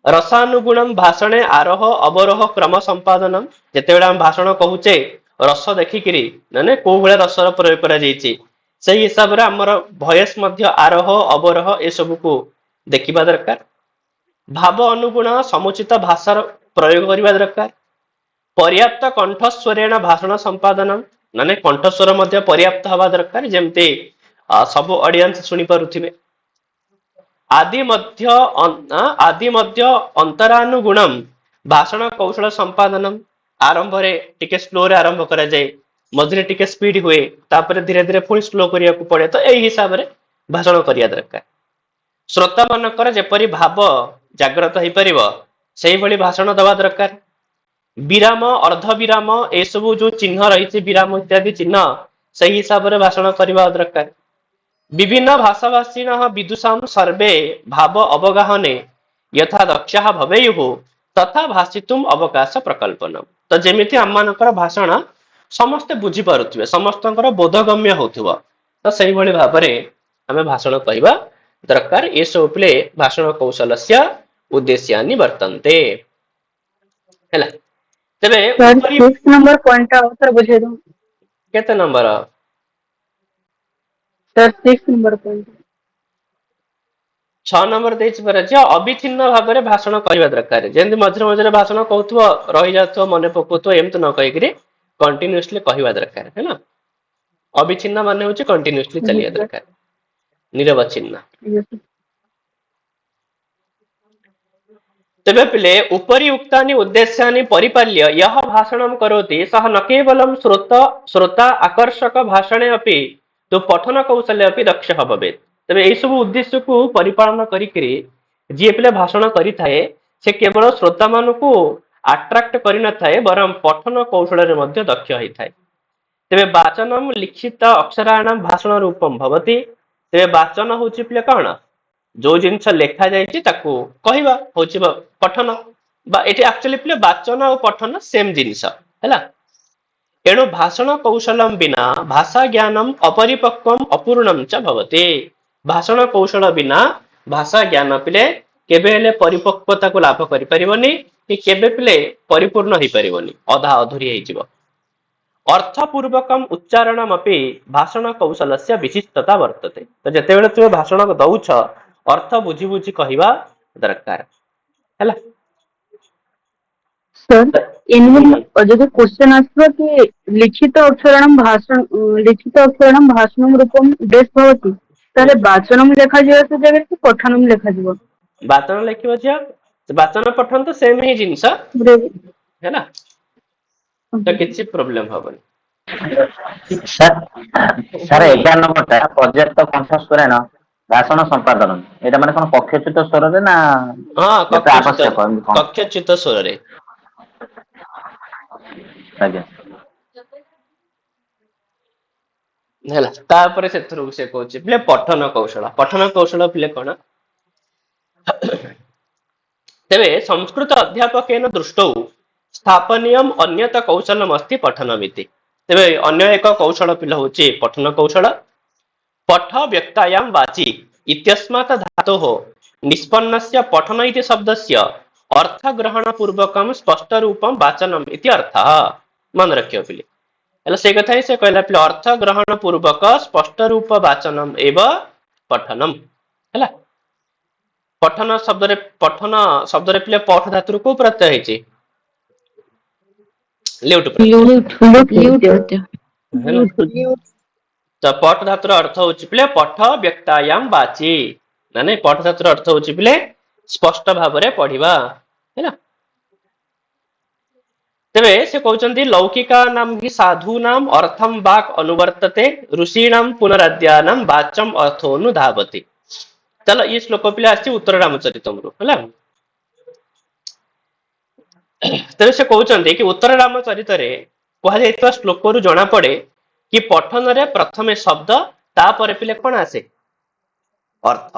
ରସାନୁଗୁଣମ ଭାଷଣେ ଆରୋହ ଅବରୋହ କ୍ରମ ସମ୍ପାଦନମ। ଯେତେବେଳେ ଆମେ ଭାଷଣ କହୁଛେ ରସ ଦେଖିକିରି ମାନେ କୋଉ ଭଳିଆ ରସର ପ୍ରୟୋଗ କରାଯାଇଛି ସେଇ ହିସାବରେ ଆମର ଭଏସ ମଧ୍ୟ ଆରୋହ ଅବରୋହ ଏସବୁକୁ ଦେଖିବା ଦରକାର। ଭାବ ଅନୁଗୁଣ ସମୁଚିତ ଭାଷାର ପ୍ରୟୋଗ କରିବା ଦରକାର। पर्याप्त कंठस्वरेण भाषण संपादन माने कंठस्वर मध्य पर्याप्त हवा दरकार जेमते सब ऑडियंस सुनी पारुथिबे। आदि मध्य अंतरानुगुणम भाषण कौशल संपादनम आरंभ रे टिके स्लो रे आरंभ करा जाए मझरे टिके स्पीड हुए तापर धीरे धीरे पुणी स्लो करिया को पड़े तो एही हिसाब रे भाषण करिया दरकार। श्रोता मनकर जेपरि भाव जागृत होई परिबो सेही भली भाषण दवा दरकार। विराम अर्ध विराम ए सबु जो चिन्ह रही विराम इत्यादि चिन्ह सही हिसाब से भाषण करने दरकार। विभिन्न भाषाभाषी विदुषा सर्वे भाव अवगाहने यथा दक्षा भवेयु तथा भाषितुम अवकाश प्रकल्पन। तो जेमिति आमମାନଙ୍କର भाषण समस्ते बुझी पारुथिबे समस्तଙ୍କର बोधगम्य होउथिबो तो सही भली भाबरे हमें भाषण कहवा दरकार। ये सब प्ले भाषण कौशलस्य उद्देश्यानि वर्तन्ते हैला। तेबे सर उपरि 6 नंबर पॉइंट आउटर बुझे दो केते number sir 6 number point 6 number देछि पर जे अविच्छिन्न भाव में भाषण कहवा दरकार। जेंति मझरे मझरे भाषण कहउथबो रहि जाथो मने पकउथबो एमत न कहि करी कंटीन्यूअसली कहवा दरकार है ना। अविच्छिन्न माने होछि कंटीन्यूअसली चलिया दरकार निरवच्छिन्न। तेबे पिले उपरि उक्तानि उद्देश्यानि परिपाल्य यह भाषणं करोति सः न केवलं श्रोता आकर्षक भाषणे अपि तो पठन कौशल्य अपि दक्षः भवेत्। तेबे एई सब उद्देश्य को परिपालन करिकरी जे पिले भाषण करि थाए से केवल श्रोता मानको अट्रैक्ट करि न थाए बरम पठन कौशल रे मध्य दक्ष होई थाए। तेबे वाचनम लिखित अक्षराणाम भाषण रूपम भवति। तेबे वाचन होछि पिले कोन जो जिनस लेखा जाइछि ताकू कहवा होछि पठन बा एटी एक्चुअली पिले वाचन और पठन सेम जिनिस हैला। एणु भाषण कौशलम बिना भाषा ज्ञानम अपरिपक्वम अपूर्णम च भवति। भाषण कौशल बिना भाषा ज्ञान पिले केबे हेले परिपक्वता को लाभ करि परिबनी कि केबे पिले परिपूर्ण होई परिबनी अधा अधूरी होई जिवो। अर्थपूर्वकम उच्चारणम अपि भाषण कौशलस्य विशिष्टता वर्तते। तो जेतेबेले तुमे भाषण दउछ अर्थ बुझी बुझी कहवा दरकार हैला। सर इनमें जो क्वेश्चन आसबो कि लिखित अक्षरणम भाषणम रूपम उद्देश भवति ताले वाचनम लेखा जियो से जगह कि पठनम लेखा जियो वाचन लेखिबो जे वाचन पठन तो सेम ही जिनिस हैला। तो किछि प्रॉब्लम हबनी। सर सर 11 नंबरटा पर्याप्त कंठस्वरेण भाषण संपादन एटा माने कोन पक्षच्युत स्वर रे ना हां एटा आवश्यक कक्षच्युत स्वर रे आज्ञा हैला। तापर सेथरु से कहूछि पिले पठन कौशल पिले कोन तेबे संस्कृत अध्यापकेन दृष्टौ स्थापनीयम अन्यत कौशलम अस्ति पठनमिति। तेबे अन्य एक कौशल पिले होछि पठन कौशल। पठ व्यक्तायां वाचि इत्यस्मात् धातोः निष्पन्नस्य पठन इति शब्दस्य अर्थ ग्रहण पूर्वकम स्पष्ट रूपम वाचनम इति अर्थः। मन रखियो पिले एला से कथा ही से कहला पिले अर्थ ग्रहण पूर्वक स्पष्ट रूप वाचनम एव पठनम हैला। पठन शब्द रे पिले पठ धातु को प्रत्यय हेछि ल्यूट प्रत्यय हैला। तो पठ धातुर अर्थ होछि पिले पठ व्यक्तायां वाचि माने पठ धातुर अर्थ होछि पिले स्पष्ट भाव रे पढिबा हैला। तेबे से कहउचंती लौकिका नाम हि साधु नाम अर्थम वाक अनुवर्तते ऋषीणाम पुनराद्यानाम वाचम अर्थोनुधावति। चलो ये श्लोक पिले आछि उत्तर रामचरितमरु हैला। तेबे से कहउचंती कि उत्तर रामचरित रे कहा जायतवा श्लोक रु जणा पड़े कि पठन रे प्रथमे शब्द तापर पिले कोन आसे अर्थ।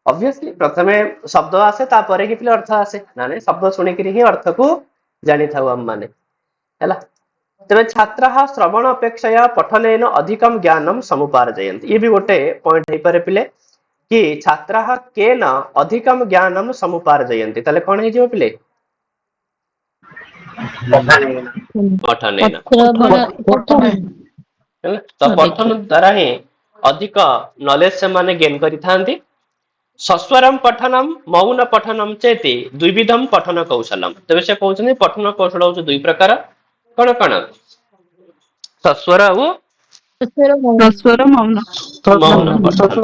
ऑब्वियसली प्रथमे शब्द आसे तापर कि पिले अर्थ आसे नाने शब्द सुनि करी ही अर्थ को जानि थाउ हम माने हैला। तबे छात्रः श्रवण अपेक्षया पठनेन अधिकम ज्ञानम समुपार्जयन्ति। ये भी गोटे पॉइंट हे पारे पिले कि छात्रः केन अधिकम ज्ञानम समुपार्जयन्ति ताले कोन हे जिवो पिले पठनेन ହେଲା ତ ପଠନ ଦ୍ୱାରା ହିଁ ଅଧିକ ନଲେଜ ସେମାନେ ଗେନ୍ କରିଥାନ୍ତି। ସସ୍ୱରମ ପଠନମ ମୌନ ପଠନମ ଚେତି ଦ୍ୱିବିଧମ ପଠନ କୌଶଳମ। ତେବେ ସେ କହୁଛନ୍ତି ପଠନ କୌଶଳ ହଉଛି ଦୁଇ ପ୍ରକାର। କଣ କଣ? ସସ୍ୱର ଆଉ ହ୍ରସ୍ୱର ମୌନ। ମୌନ ପଠନ।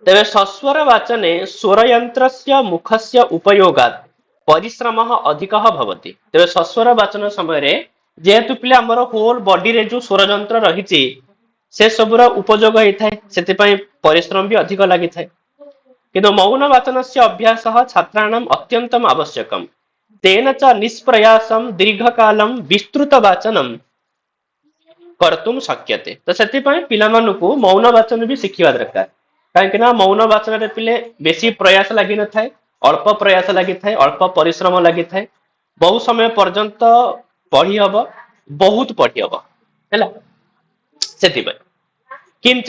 ତେବେ ସସ୍ୱର ବାଚନେ ସ୍ୱରୟନ୍ତ୍ରस्य ମୁଖस्य ଉପयोगात् ପରିଶ୍ରମ ଅଧିକ ଭବତି। ତେବେ ସସ୍ୱର ବାଚନ ସମୟରେ ଯେହେତୁ ପିଲା ଆମର ହୋଲ ବଡିରେ ଯୋଉ ସ୍ୱର ଯନ୍ତ୍ର ରହିଛି ସେ ସବୁର ଉପଯୋଗ ହେଇଥାଏ, ସେଥିପାଇଁ ପରିଶ୍ରମ ବି ଅଧିକ ଲାଗିଥାଏ। କିନ୍ତୁ ମୌନ ବାଚନस्य ଅଭ୍ୟାସ ଛାତ୍ରାଣାମ ଅତ୍ୟନ୍ତମ ଆବଶ୍ୟକମ୍ ତେନ ଚ ନିଷ୍ପ୍ରୟାସମ ଦୀର୍ଘକାଳମ ବିସ୍ତୃତ ବାଚନମ କର୍ତ୍ତୁମ ଶକ୍ୟତେ। ତ ସେଥିପାଇଁ ପିଲାମାନଙ୍କୁ ମୌନ ବାଚନ ବି ଶିଖିବା ଦରକାର। କାହିଁକି ନା ମୌନ ବାଚନରେ ପିଲେ ବେଶୀ ପ୍ରୟାସ ଲାଗିନଥାଏ, ଅଳ୍ପ ପ୍ରୟାସ ଲାଗିଥାଏ, ଅଳ୍ପ ପରିଶ୍ରମ ଲାଗିଥାଏ, ବହୁ ସମୟ ପର୍ଯ୍ୟନ୍ତ ପଢି ହବ, ବହୁତ ପଢି ହବ ହେଲା। ସେଥିପାଇଁ କିଞ୍ଚ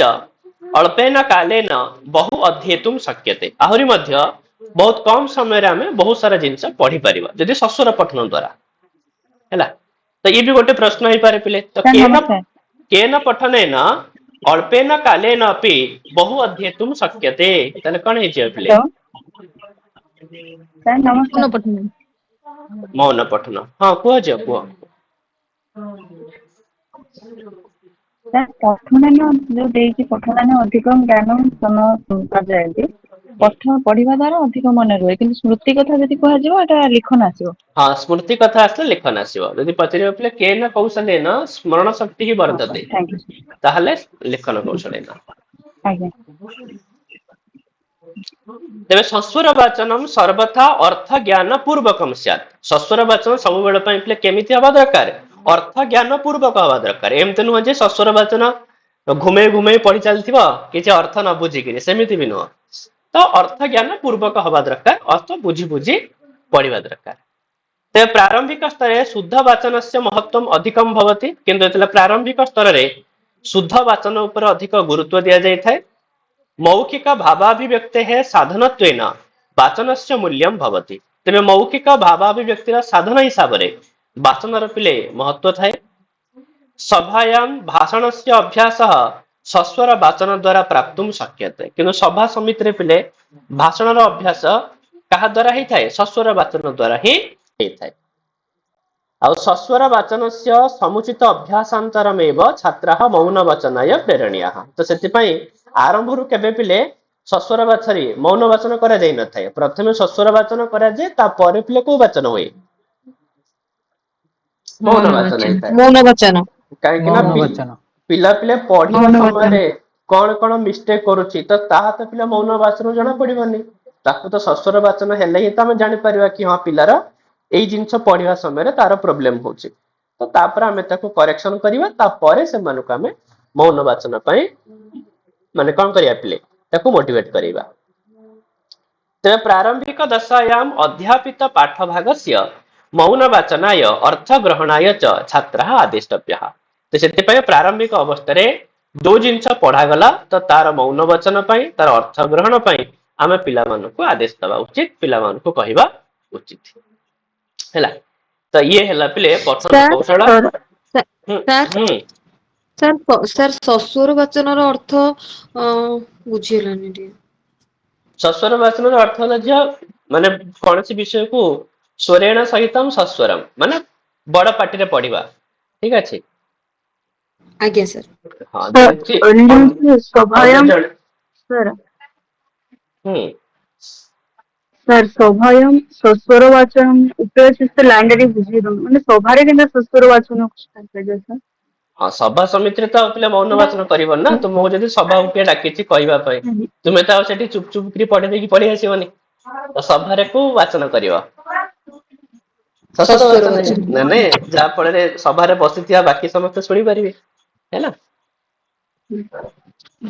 ଅଳ୍ପେନ କାଲେନ ବହୁ ଅଧ୍ୟେତୁମ ଶକ୍ୟତେ। ଆହୁରି ମଧ୍ୟ ବହୁତ କମ ସମୟରେ ଆମେ ବହୁତ ସାରା ଜିନିଷ ପଢିପାରିବା ଯଦି ସସ୍ୱର ପଠନ ଦ୍ଵାରା ହେଲା। ତ ଇଏ ବି ଗୋଟେ ପ୍ରଶ୍ନ ହେଇପାରେ ପିଲେ। ତ ସାର୍ ନମସ୍କାର। କେନ ପଠନେନ ଅଳ୍ପେନ କାଲେନ अपि ବହୁ ଅଧ୍ୟେତୁମ ଶକ୍ୟତେ। ତାହେଲେ କଣ ହେଇଯିବ ପିଲେ? ହ୍ୟାଲୋ ସାର୍ ନମସ୍କାର। ମୌନ ପଠନ। ହଁ କୁହ ଝିଅ କୁହ। ସାର୍ ପଠନାନ ଯୋଉ ଦେଇଛି ପଠନାନ ଅଧିକ ଜ୍ଞାନ ସମାର୍ଜୟନ୍ତି, ପଠ ପଢିବା ଦ୍ଵାରା ଅଧିକ ମନେ ରୁହେ, କିନ୍ତୁ ସ୍ମୃତି କଥା ଯଦି କୁହାଯିବ ଏଟା ଲିଖନ ଆସିବ। ହଁ ସ୍ମୃତି କଥା ଆସିଲେ ଲେଖନ ଆସିବ। ଯଦି ପଚାରିବ ପିଲେ କେନ କୌଶଲେନ ସ୍ମରଣ ଶକ୍ତି ହିଁ ହଁ ସାର୍ ବର୍ଦ୍ଧତେ, ଥ୍ୟାଙ୍କ ୟୁ। ତାହେଲେ ଲେଖନ କୌଶଳେନ। ଆଜ୍ଞା ତେବେ ସସ୍ୱର ବାଚନମ ସର୍ବଥା ଅର୍ଥ ଜ୍ଞାନ ପୂର୍ବକମ ସ୍ୟାତ୍। ସସ୍ୱର ବାଚନ ସବୁବେଳେ ପାଇଁ ପିଲେ କେମିତି ହବା ଦରକାର? ଅର୍ଥ ଜ୍ଞାନ ପୂର୍ବକ ହବା ଦରକାର। ଏମିତି ନୁହଁ ଯେ ସସ୍ୱର ବାଚନ ଘୁମେଇ ଘୁମେଇ ପଢି ଚାଲିଥିବ କିଛି ଅର୍ଥ ନ ବୁଝିକିରି, ସେମିତି ବି ନୁହଁ। ତ ଅର୍ଥ ଜ୍ଞାନ ପୂର୍ବକ ହବା ଦରକାର, ଅର୍ଥ ବୁଝି ବୁଝି ପଢିବା ଦରକାର। ତେବେ ପ୍ରାରମ୍ଭିକ ସ୍ତରରେ ଶୁଦ୍ଧ ବାଚନସ୍ୟ ମହତ୍ୱମ ଅଧିକମ ଭବତି। କିନ୍ତୁ ଯେତେବେଳେ ପ୍ରାରମ୍ଭିକ ସ୍ତରରେ ଶୁଦ୍ଧ ବାଚନ ଉପରେ ଅଧିକ ଗୁରୁତ୍ୱ ଦିଆଯାଇଥାଏ। ମୌଖିକ ଭାବାଭିବ୍ୟକ୍ତେ ସାଧନତ୍ୱେନ ବାଚନସ୍ୟ ମୂଲ୍ୟମ ଭବତି। ତେବେ ମୌଖିକ ଭାବାଭିବ୍ୟକ୍ତିର ସାଧନ ହିସାବରେ ବାଚନର ପିଲେ ମହତ୍ୱ ଥାଏ। ସଭାୟାମ ଭାଷଣସ୍ୟ ଅଭ୍ୟାସ ସସ୍ୱର ବାଚନ ଦ୍ୱାରା ପ୍ରାପ୍ତୁମ ଶକ୍ୟତେ। କିନ୍ତୁ ସଭା ସମିତିରେ ପିଲେ ଭାଷଣର ଅଭ୍ୟାସ କାହା ଦ୍ୱାରା ହେଇଥାଏ? ସସ୍ୱର ବାଚନ ଦ୍ୱାରା ହିଁ ହେଇଥାଏ। ଆଉ ସସ୍ୱର ବାଚନସ୍ୟ ସମୁଚିତ ଅଭ୍ୟାସାନ୍ତରମେବ ଛାତ୍ରାଃ ମୌନ ବଚନାୟ ପ୍ରେରଣୀୟାଃ। ତ ସେଥିପାଇଁ ଆରମ୍ଭରୁ କେବେ ପିଲେ ସସ୍ୱର ବାଛରି ମୌନ ବାଚନ କରାଯାଇ ନଥାଏ। ପ୍ରଥମେ ସସ୍ୱର ବାଚନ କରାଯାଏ, ତାପରେ ପିଲେ କୋଉ ବାଚନ ହୁଏ? ମୌନ ବାଚନ ହେଇଥାଏ। ମୌନ ବଚନ। କାହିଁକି ନା ମୌନ ବଚନ। ପିଲା ପିଲେ ପଢିବା ମୌନ ବଚନ। ସମୟରେ କଣ କଣ ମିଷ୍ଟେକ୍ କରୁଛି ତ ତାହା ତ ପିଲା ମୌନ ବାଚନ ଜଣା ପଡିବନି। ତାକୁ ତ ସସ୍ୱର ବାଚନ ହେଲେ ହିଁ ତ ଆମେ ଜାଣିପାରିବା କି ହଁ ପିଲାର ଏଇ ଜିନିଷ ପଢିବା ସମୟରେ ତାର ପ୍ରୋବ୍ଲେମ ହଉଛି। ତ ତାପରେ ଆମେ ତାକୁ କରେକ୍ସନ କରିବା, ତାପରେ ସେମାନଙ୍କୁ ଆମେ ମୌନ ବାଚନ ପାଇଁ ମାନେ କଣ କରିବା ପିଲେ ତାକୁ ମୋଟିଭେଟ କରିବା। ତେବେ ପ୍ରାରମ୍ଭିକ ଦଶାୟାମ ଅଧ୍ୟାପିତ ପାଠ ଭାଗସ୍ୟ ମୌନ ବାଚନାୟ ଅର୍ଥ ଗ୍ରହଣାୟ ଚ ଛାତ୍ରାଃ ଆଦିଷ୍ଟବ୍ୟଃ। ତ ସେଥିପାଇଁ ପ୍ରାରମ୍ଭିକ ଅବସ୍ଥାରେ ଯୋଉ ଜିନିଷ ପଢାଗଲା ତ ତାର ମୌନ ବଚନ ପାଇଁ, ତାର ଅର୍ଥ ଗ୍ରହଣ ପାଇଁ ଆମେ ପିଲାମାନଙ୍କୁ ଆଦେଶ ଦେବା ଉଚିତ, ପିଲାମାନଙ୍କୁ କହିବା ଉଚିତ ହେଲା। ତ ଇଏ ହେଲା ପିଲେ ପଠନ ସାର୍ କୌଶଳ। ହୁଁ ସାର୍ ହୁଁ ସାର୍ ଶ୍ୱଶୁର ବାଚନର ଅର୍ଥ ବୁଝିହେଲାନି ଟିକେ। ସସ୍ୱର ବାଚନର ଅର୍ଥ ହେଲା ଝିଅ ମାନେ କୌଣସି ବିଷୟକୁ ସ୍ୱରେଣ ସହିତମ୍ ସସ୍ୱରମ୍, ମାନେ ବଡ ପାଟିରେ ପଢିବା। ଠିକ ଅଛି। ଆଜ୍ଞା ସାର୍। ହଁ ଯେମିତି ଅନ୍ୟ ସଭାୟମ୍ ଜଣେ ସାର୍ ହୁଁ ସାର୍ ସଭାୟମ୍ ଶ୍ୱଶୁର ବାଚନ ଉପେକ୍ଷିତ ଲାଇନ ଟା ଟିକେ ବୁଝେଇ ଦଉନ, ମାନେ ସଭାରେ କେମିତି ଶ୍ୱଶୁର ବାଚନ ସାର୍? ହଁ ସଭା ସମିତିରେ ତ ଆଉ ପିଲା ମୌନ ବାଚନ କରିବନି ନା। ତୁମକୁ ଯଦି ସଭାକୁ କିଏ ଡାକିଛି କହିବା ପାଇଁ, ତୁମେ ତ ଆଉ ସେଠି ଚୁପ ଚୁପ କିରି ପଢି ଦେଇକି ପଳେଇ ଆସିବନି। ତ ସଭାରେ କୋଉ ବାଚନ କରିବ? ଶ୍ୱଶୁର ବାଚନ ମାନେ ଯାହା ଫଳରେ ସଭାରେ ବସିଥିବା ବାକି ସମସ୍ତେ ଶୁଣିପାରିବେ ହେଲା।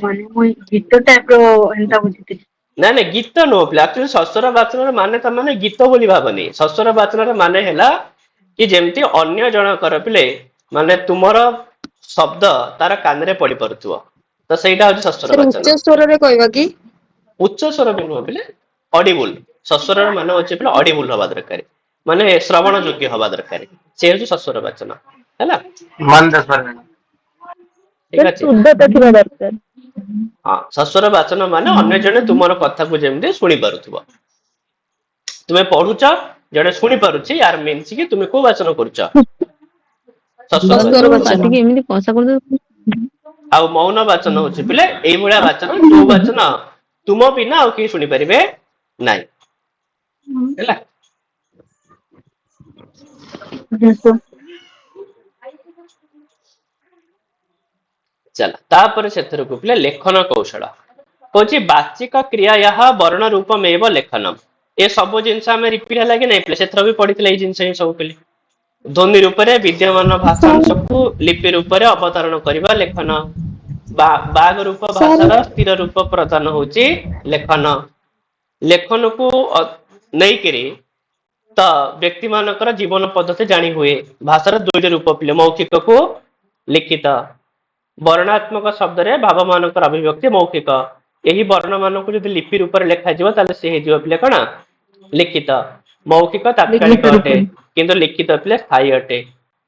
ମାନେ ମୁଁ ଗୀତ ଟାଇପ ର ଏନ୍ତା ବୁଝିଥିଲି। ନାଇଁ ନାଇଁ ଗୀତ ନୁହଁ ପିଲା। ଆକ୍ଚୁଆଲି ଶ୍ୱଶୁର ବାଚନର ମାନେ ତା ମାନେ ଗୀତ ବୋଲି ଭାବନି। ଶ୍ୱଶୁର ବାଚନର ମାନେ ହେଲା କି ଯେମିତି ଅନ୍ୟ ଜଣଙ୍କର ପିଲେ ମାନେ ତୁମର ଶବ୍ଦ ତାର କାନରେ ପଡି ପାରୁଥିବ, ତ ସେଇଟା ହଉଛି ଶ୍ୱଶୁର ସାର୍ ବାଚନ। ଉଚ୍ଚ ସ୍ୱରରେ କହିବା କି? ଉଚ୍ଚ ସ୍ୱର ବି ନୁହଁ ପିଲେ, ଅଡିବୁଲ। ଶ୍ୱଶୁରର ମାନେ ଅଛି ପିଲେ ଅଡିବୁଲ ହବା ଦରକାର, ମାନେ ଶ୍ରବଣ ଯୋଗ୍ୟ ହବା ଦରକାର। ସେ ହଉଛି ଶ୍ୱଶୁର ବାଚନ ହେଲା। ଠିକ ଅଛି। शुद्धता थिबा दरकार। ହଁ ଶ୍ୱଶୁର ବାଚନ ମାନେ ଅନ୍ୟ ଜଣେ ତୁମର କଥାକୁ ଯେମିତି ଶୁଣି ପାରୁଥିବ। ତୁମେ ପଢୁଛ ଜଣେ ଶୁଣି ପାରୁଛି ୟାର ମିନ୍ସ କି ତୁମେ କୋଉ ବାଚନ କରୁଛ ଶ୍ୱଶୁର ଶ୍ୱଶୁର ବାଚନ। ବାଚନ। ପାଟିକି ଏମିତି କଷା କରିଦଉ। ଆଉ ମୌନ ବାଚନ ହଉଛି ପିଲେ ଏଇଭଳିଆ ବାଚନ ଯୋଉ ବାଚନ ତୁମ ବିନା ଆଉ କେହି ଶୁଣିପାରିବେ ନାହିଁ ହେଲା। ଚାଲ ତାପରେ ସେଥିରକୁ ପିଲେ ଲେଖନ କୌଶଳ କହୁଛି ବାଚିକ କ୍ରିୟା ବର୍ଣ୍ଣ ରୂପମେବ ଲେଖନମ। ଏ ସବୁ ଜିନିଷ ଆମେ ରିପିଟ ହେଲା କି ନାଇଁ ପିଲେ ସେଥିର ବି ପଡିଥିଲା ଏଇ ଜିନିଷ ହିଁ ସବୁ ପିଲେ। ଧ୍ୱନି ରୂପରେ ବିଦ୍ୟମାନ ଭାଷାଂଶକୁ ଲିପି ରୂପରେ ଅବତାରଣ କରିବା ଲେଖନ। ବାଗ ରୂପ ଭାଷାର ସ୍ଥିର ରୂପ ପ୍ରଦାନ ହଉଛି ଲେଖନ। ଲେଖନକୁ ନେଇକିରି ତ ବ୍ୟକ୍ତି ମାନଙ୍କର ଜୀବନ ପଦ୍ଧତି ଜାଣି ହୁଏ। ଭାଷାର ଦୁଇଟି ରୂପ ପିଲେ ମୌଖିକ କୁ ଲିଖିତ। ବର୍ଣ୍ଣାତ୍ମକ ଶବ୍ଦରେ ଭାବ ମାନଙ୍କର ଅଭିବ୍ୟକ୍ତି ମୌଖିକ। ଏହି ବର୍ଣ୍ଣ ମାନଙ୍କୁ ଯଦି ଲିପି ରୂପରେ ଲେଖାଯିବ ତାହେଲେ ସେ ହେଇଯିବ ପିଲେ କଣ ଲିଖିତ। ମୌଖିକ ତାତ୍କାଳିକ ଲିଖିତ ଅଟେ ରୂପରେ। କିନ୍ତୁ ଲିଖିତ ପିଲେ ସ୍ଥାୟୀ ଅଟେ।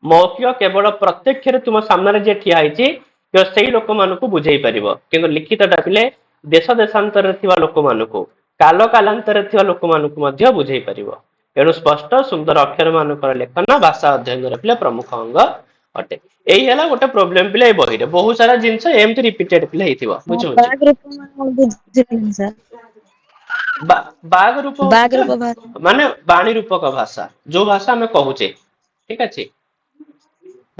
ମୌଖିକ କେବଳ ପ୍ରତ୍ୟକ୍ଷରେ ତୁମ ସାମ୍ନାରେ ଯିଏ ଠିଆ ହେଇଛି ସେଇ ଲୋକମାନଙ୍କୁ ବୁଝେଇ ପାରିବ କିନ୍ତୁ ଲିଖିତ ଡାକିଲେ ଦେଶ ଦେଶାନ୍ତରରେ ଥିବା ଲୋକମାନଙ୍କୁ କାଲ କାଲାନ୍ତରେ ଥିବା ଲୋକମାନଙ୍କୁ ମଧ୍ୟ ବୁଝେଇ ପାରିବ। ଏଣୁ ସ୍ପଷ୍ଟ ସୁନ୍ଦର ଅକ୍ଷର ମାନଙ୍କର ଲେଖନ ଭାଷା ଅଧ୍ୟୟନର ପିଲେ ପ୍ରମୁଖ ଅଙ୍ଗ ଅଟେ। ଏଇ ହେଲା ଗୋଟେ ପ୍ରୋବ୍ଲେମ ପିଲା ଏଇ ବହିରେ ବହୁତ ସାରା ଜିନିଷ ଏମିତି ରିପିଟେଡ ପିଲା ହେଇଥିବ ବୁଝିହଉଛି। ବାଗ ରୂପ ମାନେ ବୁଝିଲିନି ସାର୍। ବାଗ ରୂପ ହଉଛି ବାଗ ରୂପ ଭାଷା। ମାନେ ବାଣୀ ରୂପକ ଭାଷା ଯୋଉ ଭାଷା ଆମେ କହୁଛେ ଠିକ ଅଛି।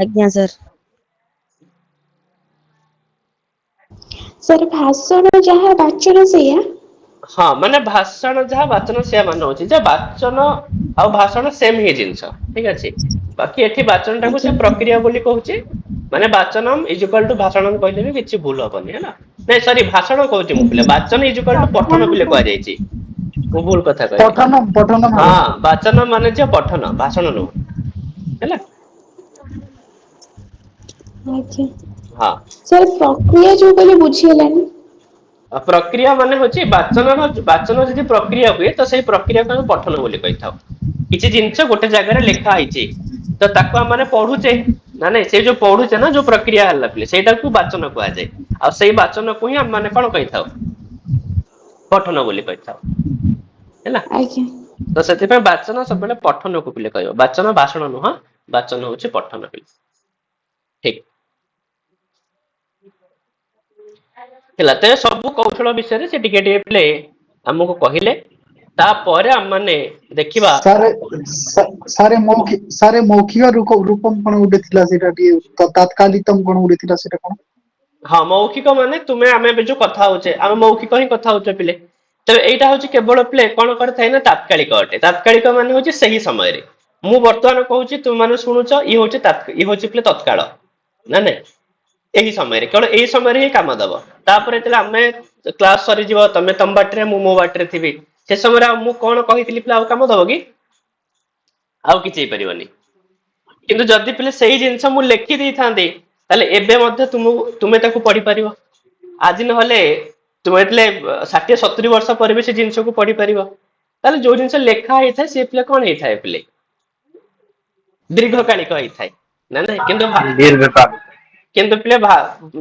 ଆଜ୍ଞା ସାର୍। ସାର୍ ଭାଷଣ ଯାହା ବାଚନ ସେଇଆ। ହଁ ମାନେ ଭାଷଣ ଯାହା ବାଚନ ସେୟା ମାନେ ହଉଛି ଯେ ବାଚନ ଆଉ ଭାଷଣ ସେମ ହିଁ ଜିନିଷ ଠିକ ଅଛି। ବାକି ଏଠି ବାଚନ ଟାକୁ ସେ ଆଜ୍ଞା ପ୍ରକ୍ରିୟା ବୋଲି କହୁଛି। ମାନେ ବାଚନମ ଇଜୁକାଲ ଟୁ ଭାଷଣ କହିଲେ ବି କିଛି ଭୁଲ ହବନି ହେଲା। ନାଇଁ ସରି ଭାଷଣ କହୁଛି ମୁଁ ପିଲା ବାଚନ ଇଜୁକାଲ ଟୁ ପଠନ ପିଲେ କୁହାଯାଇଛି। ମୁଁ ଭୁଲ କଥା କହିଲି। ପଠନ ପଠନ ହଁ ମାନେ ବାଚନ ମାନେ ଯେ ପଠନ ଭାଷଣ ନୁହଁ ହେଲା। ଆଜ୍ଞା ହଁ ସାର୍ ପ୍ରକ୍ରିୟା ଯୋଉ କହିଲେ ବୁଝିହେଲାନି। ପ୍ରକ୍ରିୟା ମାନେ ହଉଛି ବାଚନ ଯଦି ପ୍ରକ୍ରିୟା ହୁଏ ତ ସେଇ ପ୍ରକ୍ରିୟାକୁ ଆମେ ପଠନ ବୋଲି କହିଥାଉ। କିଛି ଜିନିଷ ଗୋଟେ ଜାଗାରେ ଲେଖା ହେଇଛି ତ ତାକୁ ଆମେ ମାନେ ପଢୁଛେ ନା ନାଇଁ ସେ ଯୋଉ ପଢୁଛେ ନା ଯୋଉ ପ୍ରକ୍ରିୟା ହେଲା ପିଲେ ସେଇଟାକୁ ବାଚନ କୁହାଯାଏ। ଆଉ ସେଇ ବାଚନକୁ ହିଁ ଆମେ ମାନେ କଣ କହିଥାଉ ପଠନ ବୋଲି କହିଥାଉ ହେଲା। ଆଜ୍ଞା ତ ସେଥିପାଇଁ ବାଚନ ସବୁବେଳେ ପଠନକୁ ପିଲେ କହିବ ବାଚନ ଭାଷଣ ନୁହଁ ବାଚନ ହଉଛି ପଠନ ପିଲେ ଠିକ ହେଲା। ତ ସବୁ କୌଶଳ ବିଷୟରେ ସେ ଟିକେ ଟିକେ ପିଲେ ଆମକୁ କହିଲେ ତାପରେ ଆମମାନେ ଦେଖିବା ସାରେ ସାରେ ମୌଖିକ ରୂପମ କଣ ଗୋଟେ ଥିଲା ସେଇଟା ଟିକେ ତାତ୍କାଲିତମ କଣ ଗୋଟେ ଥିଲା ସେଇଟା କଣ? ହଁ ମୌଖିକ ମାନେ ତୁମେ ଆମେ ଏବେ ଯୋଉ କଥା ହଉଛେ ଆମେ ମୌଖିକ ହିଁ କଥା ହଉଛେ ପିଲେ। ତେବେ ଏଇଟା ହଉଛି କେବଳ ପିଲେ କଣ କରିଥାଏ ନା ତାତ୍କାଳିକ ଅଟେ। ତାତ୍କାଳିକ ମାନେ ହଉଛି ସେହି ସମୟରେ ମୁଁ ବର୍ତ୍ତମାନ କହୁଛି ତୁମ ମାନେ ଶୁଣୁଛ ଇଏ ହଉଛି ପିଲେ ତତ୍କାଳ ନା ନାଇଁ ଏହି ସମୟରେ କେବଳ ଏଇ ସମୟରେ ହିଁ କାମ ଦବ। ତାପରେ ଯେତେବେଳେ ଆମେ କ୍ଲାସ ସରିଯିବ ତମେ ତମ ବାଟରେ ମୁଁ ମୋ ବାଟରେ ଥିବି ସେ ସମୟରେ ଆଉ ମୁଁ କଣ କହିଥିଲି ପିଲା ଆଉ କାମ ଦବ କି ଆଉ କିଛି ହେଇପାରିବନି। କିନ୍ତୁ ଯଦି ପିଲେ ସେଇ ଜିନିଷ ମୁଁ ଲେଖି ଦେଇଥାନ୍ତି ତାହେଲେ ଏବେ ମଧ୍ୟ ତୁମେ ତାକୁ ପଢିପାରିବ। ଆଜି ନହେଲେ ତୁମେ ଯେତେବେଳେ 60-70 ବର୍ଷ ପରେ ବି ସେ ଜିନିଷକୁ ପଢିପାରିବ। ତାହେଲେ ଯୋଉ ଜିନିଷ ଲେଖା ହେଇଥାଏ ସେ ପିଲା କଣ ହେଇଥାଏ ପିଲେ ଦୀର୍ଘକାଳିକ ହେଇଥାଏ ନା ନାଇଁ ଦୀର୍ଘକାଳ କିନ୍ତୁ ପିଲେ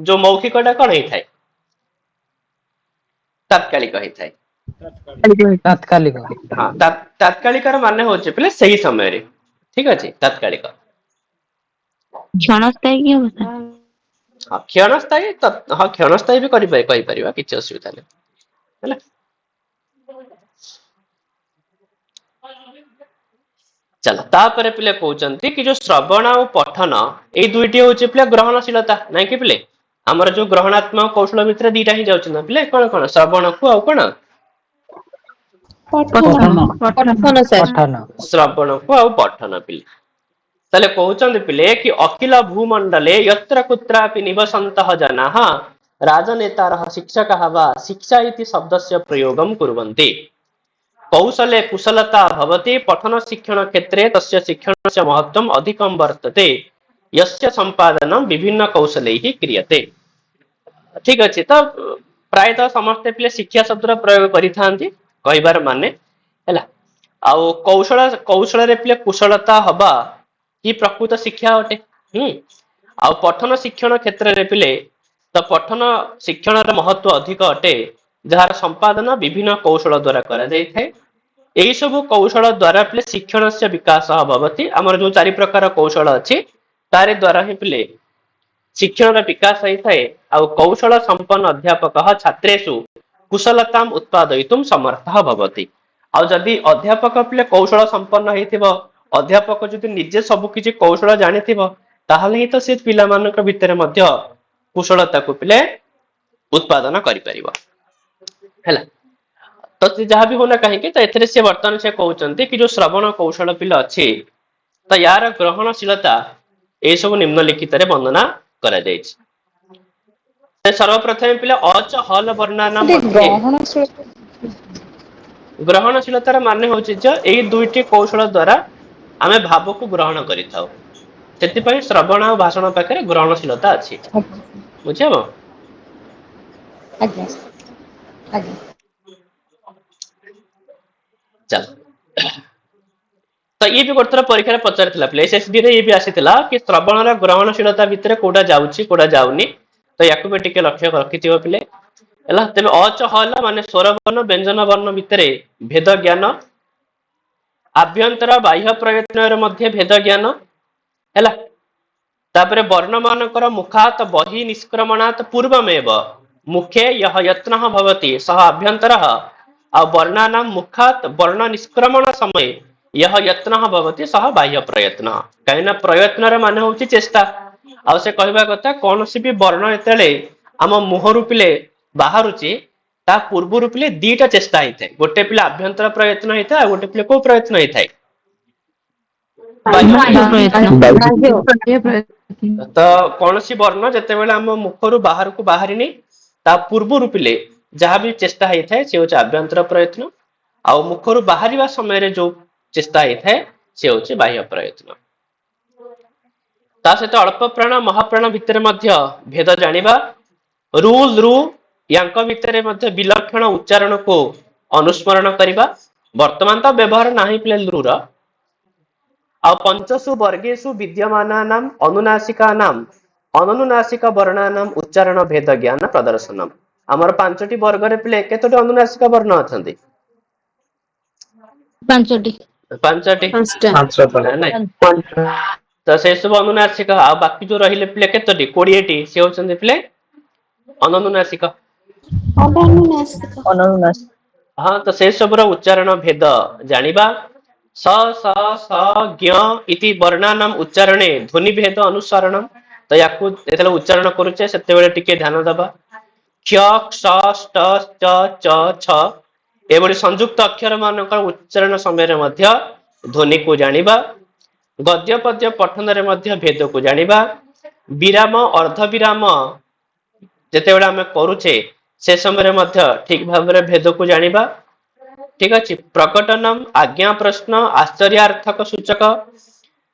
ଯୋଉ ମୌଖିକ ଟା କଣ ହେଇଥାଏ ତାତ୍କାଳିକ ହେଇଥାଏ। ତାତ୍କାଲିକ ହଁ ତାତ୍କାଳିକାର ମାନେ ହଉଛି ପିଲେ ସେହି ସମୟରେ ଠିକ ଅଛି ତାତ୍କାଳିକ। କ୍ଷଣସ୍ଥାୟୀ ଅବସ୍ଥା। ହଁ କ୍ଷଣସ୍ଥାୟୀ ବି କହିପାରିବା କିଛି ଅସୁବିଧା ନାହିଁ ହେଲା। ଚାଲ ତାପରେ ପିଲେ କହୁଛନ୍ତି କି ଯୋଉ ଶ୍ରବଣ ଆଉ ପଠନ ଏଇ ଦୁଇଟି ହଉଛି ପିଲେ ଗ୍ରହଣଶୀଳତା ନାଇଁ କି ପିଲେ ଆମର ଯୋଉ ଗ୍ରହଣାତ୍ମକ କୌଶଳ ଭିତରେ ଦିଟା ହିଁ ଯାଉଛି ନା ପିଲେ କଣ କଣ ଶ୍ରବଣକୁ ଆଉ କଣ ପଠନ ପଠନ ପଠନ ସାର୍। ପଠନ ଶ୍ରବଣକୁ ଆଉ ପଠନ ପିଲେ। ତାହେଲେ କହୁଛନ୍ତି ପିଲେ କି ଅଖିଲ ଭୂମଣ୍ଡଲେ ଯତ୍ର କୁତ୍ରାପି ନିବସନ୍ତଃ ଜନାଃ ରାଜନେତାରଃ ଶିକ୍ଷକः ବା ଶିକ୍ଷା ଇତି ଶବ୍ଦସ୍ୟ ପ୍ରୟୋଗଂ କୁର୍वन्ति। କୌଶଲେ କୁଶଲତା ଭବତି ପଠନ ଶିକ୍ଷଣ କ୍ଷେତ୍ରେ ତସ୍ୟ ଶିକ୍ଷଣସ୍ୟ ମହତ୍ୱം ଅଧିକଂ ବର୍ତ୍ତତେ ୟସ୍ୟ ସମ୍ପାଦନ ବିଭିନ୍ନ କୌଶଲैଃ କ୍ରିୟତେ। ଠିକ ଅଛି ତ ପ୍ରାୟତଃ ସମସ୍ତେ ପିଲେ ଶିକ୍ଷା ଶବ୍ଦର ପ୍ରୟୋଗ କରିଥାନ୍ତି କହିବାର ମାନେ ହେଲା। ଆଉ କୌଶଳରେ ପିଲେ କୁଶଳତା ହବା କି ପ୍ରକୃତ ଶିକ୍ଷା ଅଟେ। ଆଉ ପଠନ ଶିକ୍ଷଣ କ୍ଷେତ୍ରରେ ପିଲେ ତ ପଠନ ଶିକ୍ଷଣର ମହତ୍ଵ ଅଧିକ ଅଟେ, ଯାହାର ସମ୍ପାଦନ ବିଭିନ୍ନ କୌଶଳ ଦ୍ୱାରା କରାଯାଇଥାଏ। ଏହି ସବୁ କୌଶଳ ଦ୍ୱାରା ପିଲେ ଶିକ୍ଷଣस्य ବିକାଶ ଭବତି। ଆମର ଯୋଉ 4 ପ୍ରକାର କୌଶଳ ଅଛି ତାରି ଦ୍ୱାରା ହିଁ ପିଲେ ଶିକ୍ଷଣର ବିକାଶ ହେଇଥାଏ। ଆଉ କୌଶଳ ସମ୍ପନ୍ନ ଅଧ୍ୟାପକ ଛାତ୍ରେଷୁ କୁଶଳତାମ୍ ଉତ୍ପାଦୟିତୁಂ ସମର୍ଥः ଭବତି। ଆଉ ଯଦି ଅଧ୍ୟାପକ ପିଲେ କୌଶଳ ସମ୍ପନ୍ନ ହେଇଥିବ, ଅଧ୍ୟାପକ ଯଦି ନିଜେ ସବୁ କିଛି କୌଶଳ ଜାଣିଥିବ, ତାହେଲେ ହିଁ ତ ସେ ପିଲାମାନଙ୍କ ଭିତରେ ମଧ୍ୟ କୁଶଳତାକୁ ପିଲେ ଉତ୍ପାଦନ କରିପାରିବ ହେଲା। ତ ସେ ଯାହା ବି ହଉନା କାହିଁକି, ତ ଏଥିରେ ସେ ବର୍ତ୍ତମାନ ସେ କହୁଛନ୍ତି କି ଯୋଉ ଶ୍ରବଣ କୌଶଳ ପିଲା ଅଛି, ତ ୟାର ଗ୍ରହଣଶୀଳତା ଏସବୁ ନିମ୍ନଲିଖିତରେ ବର୍ଣ୍ଣନା କରାଯାଇଛି। ସର୍ବପ୍ରଥମେ ପିଲା ଅଚ ହଲ ବର୍ଣ୍ଣାନା ସେଠି ମଧ୍ୟ ଗ୍ରହଣଶୀଳ ଗ୍ରହଣଶୀଳତାର ମାନେ ହଉଛି ଯେ ଏଇ 2ଟି କୌଶଳ ଦ୍ୱାରା ଆମେ ଭାବକୁ ଗ୍ରହଣ କରିଥାଉ। ସେଥିପାଇଁ ଶ୍ରବଣ ଆଉ ଭାଷଣ ପାଖରେ ଗ୍ରହଣଶୀଳତା ଅଛି। ବୁଝିବ? ଆଜ୍ଞା ଆଜ୍ଞା। ଚାଲ ତ ଇଏ ବି ଗୋଟେ ଥର ପରୀକ୍ଷାରେ ପଚାରିଥିଲା, SSB ରେ ଇଏ ବି ଆସିଥିଲା କି ଶ୍ରବଣର ଗ୍ରହଣଶୀଳତା ଭିତରେ କୋଉଟା ଯାଉଛି କୋଉଟା ଯାଉନି। ତ ୟାକୁ ବି ଟିକେ ଲକ୍ଷ୍ୟ ରଖିଥିବ ପିଲେ ହେଲା। ତେବେ ଅଚ ହଲ ମାନେ ସ୍ୱର ବର୍ଣ୍ଣ ବ୍ୟଞ୍ଜନ ବର୍ଣ୍ଣ ଭିତରେ ଭେଦ ଜ୍ଞାନ, ଆଭ୍ୟନ୍ତର ବାହ୍ୟ ପ୍ରୟତ୍ନରେ ମଧ୍ୟ ଭେଦ ଜ୍ଞାନ ହେଲା। ତାପରେ ବର୍ଣ୍ଣ ମାନଙ୍କର ମୁଖାତ ବହି ନିଷ୍କ୍ରମଣାତ ପୂର୍ବମେବ ମୁଖେ ಯಹ ಯತ್ନଃ ಭವತಿ ସହ ଆଭ୍ୟନ୍ତରଃ। ଆଉ ବର୍ଣ୍ଣାନାମ ମୁଖାତ ବର୍ଣ୍ଣ ନିଷ୍କ୍ରମଣ ସମୟେ यह यत्नଃ भवति सह ବାହ୍ୟ ପ୍ରୟତ୍ନ। କାହିଁକି ନା ପ୍ରୟତ୍ନର ମାନେ ହଉଛି ଚେଷ୍ଟା। ଆଉ ସେ କହିବା କଥା କୌଣସି ବି ବର୍ଣ୍ଣ ଯେତେବେଳେ ଆମ ମୁହଁରୁ ପିଲେ ବାହାରୁଛି, ତା ପୂର୍ବରୁ ପିଲେ 2ଟା ଚେଷ୍ଟା ହେଇଥାଏ। ଗୋଟେ ପିଲା ଆଭ୍ୟନ୍ତର ପ୍ରୟତ୍ନ ହେଇଥାଏ, ଆଉ ଗୋଟେ ପିଲା କୋଉ ପ୍ରୟତ୍ନ ହେଇଥାଏ? ତ କୌଣସି ବର୍ଣ୍ଣ ଯେତେବେଳେ ଆମ ମୁଖରୁ ବାହାରକୁ ବାହାରିନି, ତା ପୂର୍ବରୁ ପିଲେ ଯାହା ବି ଚେଷ୍ଟା ହେଇଥାଏ ସେ ହଉଛି ଆଭ୍ୟନ୍ତର ପ୍ରୟତ୍ନ। ଆଉ ମୁଖରୁ ବାହାରିବା ସମୟରେ ଯୋଉ ଚେଷ୍ଟା ହେଇଥାଏ ସେ ହଉଛି ବାହ୍ୟ ପ୍ରୟତ୍ନ। ତା ସହିତ ଅଳ୍ପ ପ୍ରାଣ ମହାପ୍ରାଣ ଭିତରେ ମଧ୍ୟ ଭେଦ ଜାଣିବା। ରୁଲ ରୁ ୟାଙ୍କ ଭିତରେ ମଧ୍ୟ ବିଲକ୍ଷଣ ଉଚ୍ଚାରଣକୁ ଅନୁସ୍ମରଣ କରିବା। ବର୍ତ୍ତମାନ ତ ବ୍ୟବହାର ନାହିଁ ପିଲେ ରୁ ର। ଆଉ ପଞ୍ଚସୁ ବର୍ଗେଷୁ ବିଦ୍ୟମାନାନାମ୍ ଅନୁନାସିକାନାମ୍ ଅନନୁନାସିକ ବର୍ଣ୍ଣାନାମ୍ ଉଚ୍ଚାରଣ ଭେଦ ଜ୍ଞାନ ପ୍ରଦର୍ଶନମ୍। ଆମର 5ଟି ବର୍ଗରେ ପିଲେ କେତୋଟି ଅନୁନାସିକ ବର୍ଣ୍ଣ ଅଛନ୍ତି? 5ଟି। 5ଟି। ନାଇଁ ତ ସେ ସବୁ ଅନୁନାସିକ। ଆଉ ବାକି ଯୋଉ ରହିଲେ ପିଲେ କେତୋଟି? 20ଟି। ସେ ହଉଛନ୍ତି ପିଲେ ଅନନୁନାସିକ। ଅନୁନାସିକ। ଅନୁନାସିକ। ହଁ, ତ ସେ ସବୁର ଉଚ୍ଚାରଣ ଭେଦ ଜାଣିବା। ସ ସ ସ ଜ୍ଞ ଇତି ବର୍ଣ୍ଣାନାମ୍ ଉଚ୍ଚାରଣେ ଧ୍ୱନି ଭେଦ ଅନୁସରଣ। ତ ୟାକୁ ଯେତେବେଳେ ଉଚ୍ଚାରଣ କରୁଛେ ସେତେବେଳେ ଟିକେ ଧ୍ୟାନ ଦବା। କ୍ଷ କ୍ଷ ଷ୍ଟ ଚ ଚ ଛ ଏଭଳି ସଂଯୁକ୍ତ ଅକ୍ଷର ମାନଙ୍କର ଉଚ୍ଚାରଣ ସମୟରେ ମଧ୍ୟ ଧ୍ୱନିକୁ ଜାଣିବା। ଗଦ୍ୟ ପଦ୍ୟ ପଠନରେ ମଧ୍ୟ ଭେଦକୁ ଜାଣିବା। ବିରାମ ଅର୍ଦ୍ଧବିରାମ ଯେତେବେଳେ ଆମେ କରୁଛେ ସେ ସମୟରେ ମଧ୍ୟ ଠିକ ଭାବରେ ଭେଦକୁ ଜାଣିବା। ଠିକ ଅଛି। ପ୍ରକଟନମ୍ ଆଜ୍ଞା ପ୍ରଶ୍ନ ଆଶ୍ଚର୍ଯ୍ୟାର୍ଥକ ସୂଚକ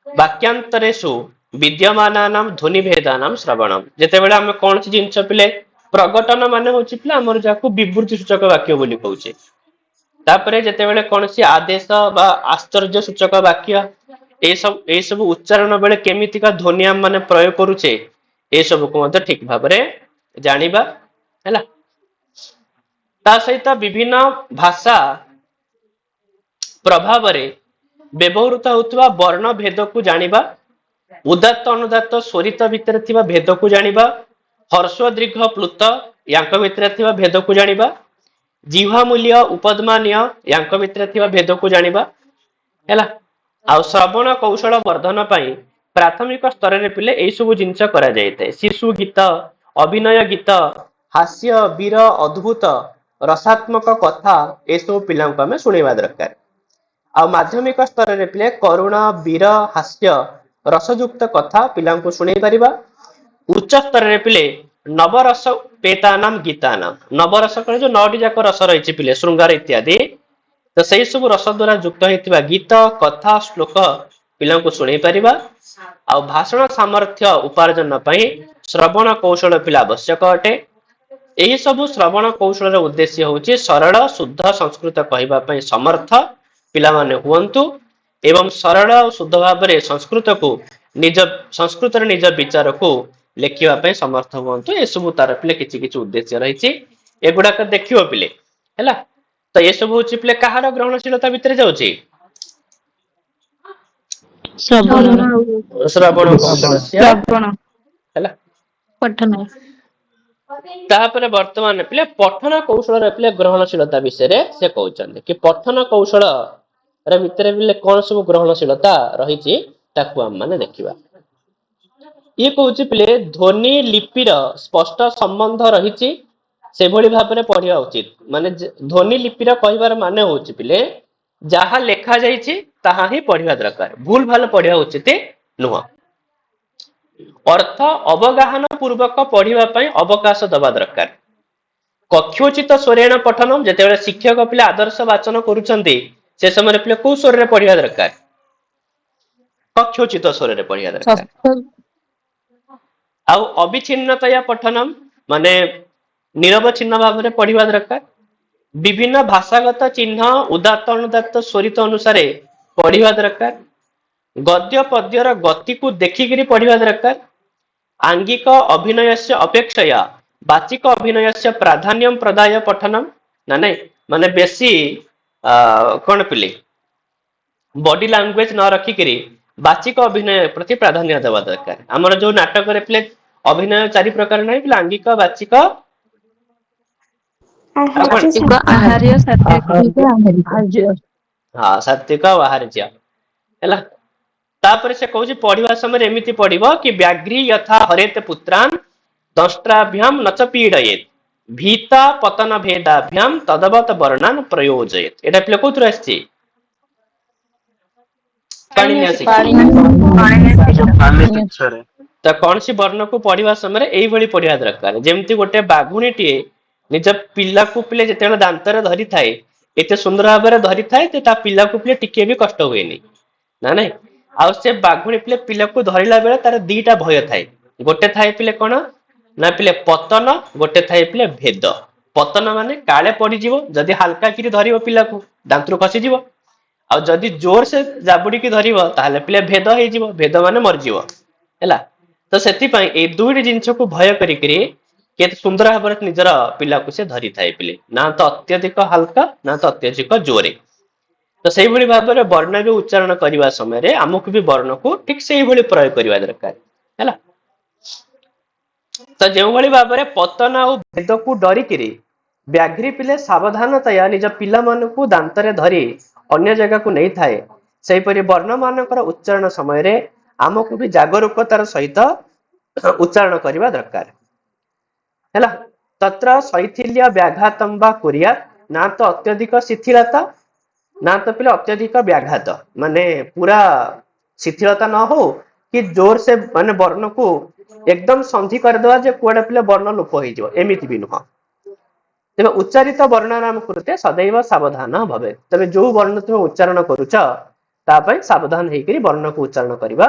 ବାକ୍ୟାନ୍ତରେଷୁ ବିଦ୍ୟମାନାନାମ୍ ଧ୍ୱନି ଭେଦାନାମ୍ ଶ୍ରବଣମ୍। ଯେତେବେଳେ ଆମେ କୌଣସି ଜିନିଷ ପିଲେ ପ୍ରକଟନ ମାନେ ହଉଛି ପିଲା ଆମର ଯାହାକୁ ବିବୃତ୍ତି ସୂଚକ ବାକ୍ୟ ବୋଲି କହୁଛେ। ତାପରେ ଯେତେବେଳେ କୌଣସି ଆଦେଶ ବା ଆଶ୍ଚର୍ଯ୍ୟ ସୂଚକ ବାକ୍ୟ ଏଇ ସବୁ ଉଚ୍ଚାରଣ ବେଳେ କେମିତିକା ଧ୍ୱନି ଆମେ ମାନେ ପ୍ରୟୋଗ କରୁଛେ, ଏ ସବୁକୁ ମଧ୍ୟ ଠିକ ଭାବରେ ଜାଣିବା ହେଲା। ତା ସହିତ ବିଭିନ୍ନ ଭାଷା ପ୍ରଭାବରେ ବ୍ୟବହୃତ ହେଉଥିବା ବର୍ଣ୍ଣ ଭେଦକୁ ଜାଣିବା। ଉଦାତ୍ତ ଅନୁଦାତ୍ତ ସ୍ୱରିତ ଭିତରେ ଥିବା ଭେଦକୁ ଜାଣିବା। ହର୍ସ୍ୱ ଦୀର୍ଘ ପ୍ଲୁତ ୟାଙ୍କ ଭିତରେ ଥିବା ଭେଦକୁ ଜାଣିବା। ଜିହ୍ୱା ମୂଲ୍ୟ ଉପଦ୍ମାନୀୟ ୟାଙ୍କ ଭିତରେ ଥିବା ଭେଦକୁ ଜାଣିବା ହେଲା। ଆଉ ଶ୍ରବଣ କୌଶଳ ବର୍ଦ୍ଧନ ପାଇଁ ପ୍ରାଥମିକ ସ୍ତରରେ ପିଲେ ଏଇ ସବୁ ଜିନିଷ କରାଯାଇଥାଏ। ଶିଶୁ ଗୀତ, ଅଭିନୟ ଗୀତ, ହାସ୍ୟ, ବୀର, ଅଦ୍ଭୁତ, ରସାତ୍ମକ କଥା ଏସବୁ ପିଲାଙ୍କୁ ଆମେ ଶୁଣେଇବା ଦରକାର। ଆଉ ମାଧ୍ୟମିକ ସ୍ତରରେ ପିଲେ କରୁଣ, ବୀର, ହାସ୍ୟ, ରସଯୁକ୍ତ କଥା ପିଲାଙ୍କୁ ଶୁଣେଇ ପାରିବା। ଉଚ୍ଚ ସ୍ତରରେ ପିଲେ ନବରସ ପେତାନାମ ଗୀତାନାମ, ନବରସ କରେ ଯୋଉ 9ଟି ଯାକ ରସ ରହିଛି ପିଲେ ଶୃଙ୍ଗାର ଇତ୍ୟାଦି, ତ ସେଇ ସବୁ ରସ ଦ୍ୱାରା ଯୁକ୍ତ ହେଇଥିବା ଗୀତ, କଥା, ଶ୍ଲୋକ ପିଲାଙ୍କୁ ଶୁଣେଇ ପାରିବା। ଆଉ ଭାଷଣ ସାମର୍ଥ୍ୟ ଉପାର୍ଜନ ପାଇଁ ଶ୍ରବଣ କୌଶଳ ପିଲା ଆବଶ୍ୟକ ଅଟେ। ଏହି ସବୁ ଶ୍ରବଣ କୌଶଳର ଉଦ୍ଦେଶ୍ୟ ହେଉଛି ସରଳ ଶୁଦ୍ଧ ସଂସ୍କୃତ କହିବା ପାଇଁ ସମର୍ଥ ପିଲାମାନେ ହୁଅନ୍ତୁ ଏବଂ ସରଳ ଓ ଶୁଦ୍ଧ ଭାବରେ ସଂସ୍କୃତରେ ନିଜ ବିଚାରକୁ लेखिबा पई समर्थ हुअन्तु एसबु तार पिले किछि किछि उद्देश्य रहिछि एगुडाक देखियो पिले हैला तो ये सब होछि पिले कहार ग्रहणशीलता भितर जाउछि श्रवण श्रवण कौशलस्य ଶ୍ରବଣ हैला पठन तापर वर्तमान पिले पठन कौशल रे पिले ग्रहणशीलता विषय रे से कहउछन्ते कि पठन कौशल रे भितर पिले कोन सब ग्रहणशीलता रहिछि ताकू हम माने देखिबा ये कहउछि पिले ध्वनि लिपिर स्पष्ट संबंध रहिछि से भली भाबरे पढ़िया उचित माने ध्वनि लिपिर कहिबार माने होछि पिले जहा लेखा जाइछि ताहा ही पढ़िया दरकार भूल भाल पढ़िया उचित नुह अर्थ अवगाहन पूर्वक पढ़िबा पई अवकाश दबा दरकार कक्षोचित स्वरेण पठनम जेतेबेले शिक्षक पिले आदर्श वाचन करूछन्ती से समय पिले को स्वर रे पढ़िया दरकार कक्षोचित स्वर रे पढ़िया दरकार आउ अविच्छिन्नतया पठनम माने निरवच्छिन्न भाव में पढ़िबा दरकार विभिन्न भाषागत चिन्ह उदात्त अनुदात्त स्वरित अनुसारे पढ़िबा दरकार गद्य पद्यर गति को देखिकरी पढ़िबा दरकार आंगिक अभिनयस्य अपेक्षया वाचिक अभिनयस्य प्राधान्यम प्रदाय पठनम ना नहीं माने बेसी कोन पिले बॉडी लैंग्वेज न रखिकरी वाचिक अभिनय प्रति प्राधान्य देवा दरकार हमर जो नाटक रे पिले अभिनय चारि प्रकार नहीं पिले आंगिक वाचिक वाचिक आहार्य सात्विक हाँ सात्विक आहार्य हैला तापर से कहूँ पढ़िबा समय एमिति पढ़िबो कि व्याघ्री यथा हरेत पुत्रान दंष्ट्राभ्याम नच पीड़येत भीता पतन भेदाभ्याम तदवत वर्णान प्रयोजयेत एटा पिले कोथुर आछि तो कौन सी वर्ण को पढ़िबा समय एई भली पढ़िया दरकार जेमति गोटे बाघुणीटीए निज पिला को पिले जेतेबेले दांतरे धरि थाए एते सुंदर भाबरे धरि थाए ते ता पिला को पिले टिके भी कष्ट हुएनी ना नहीं आउ से बाघुणी पिले पिला को धरिला बेले तार दीटा भय थाए गोटे थाए पिले कोन ना पिले पतन गोटे थाए पिले भेद पतन माने काले पड़ी जीवो जदी हल्का किरी धरिबो पिला को दांतरु खसी जीवो आ जदी जोर से जाबुडी की धरिबो ताले पिले भेद हे जीवो भेद माने मर जीवो हैला तो सेति पई ए दुईटी जिंस को भय करी करी केते सुंदर भाबरे निजर पिला को से धरि थाए पिले ना तो अत्यधिक हल्का ना तो अत्यधिक जोरे तो सेही भली भाबरे वर्ण भी उच्चारण करबा समय रे हमकु भी वर्ण को ठीक सेही भली प्रयोग करबा दरकार हैला तो जेउ भली भाबरे पतन आ भेद को डरी करी व्याघ्री पिले सावधानतया निज पिला मन को दांतरे धरी अन्य जगह को नहीं थाए सेही परि वर्ण मानकर उच्चारण समय रे हमकु भी जागरूकतार सहित उच्चारण करबा दरकार हैला तत्र शैथिल्य व्याघातम बा कुरिया ना तो अत्यधिक शिथिलता ना तो पिले अत्यधिक व्याघात माने पूरा शिथिलता न हो कि जोर से माने वर्ण को एकदम संधि कर देवा जे कुआडा पिले वर्ण लोप हो जिवो एमिति भी नुह तबे उच्चारित वर्ण नाम करते सदैव सावधान भवे तबे जो वर्ण तुम उच्चारण करूछ ता पई सावधान हेकरी वर्ण को उच्चारण करबा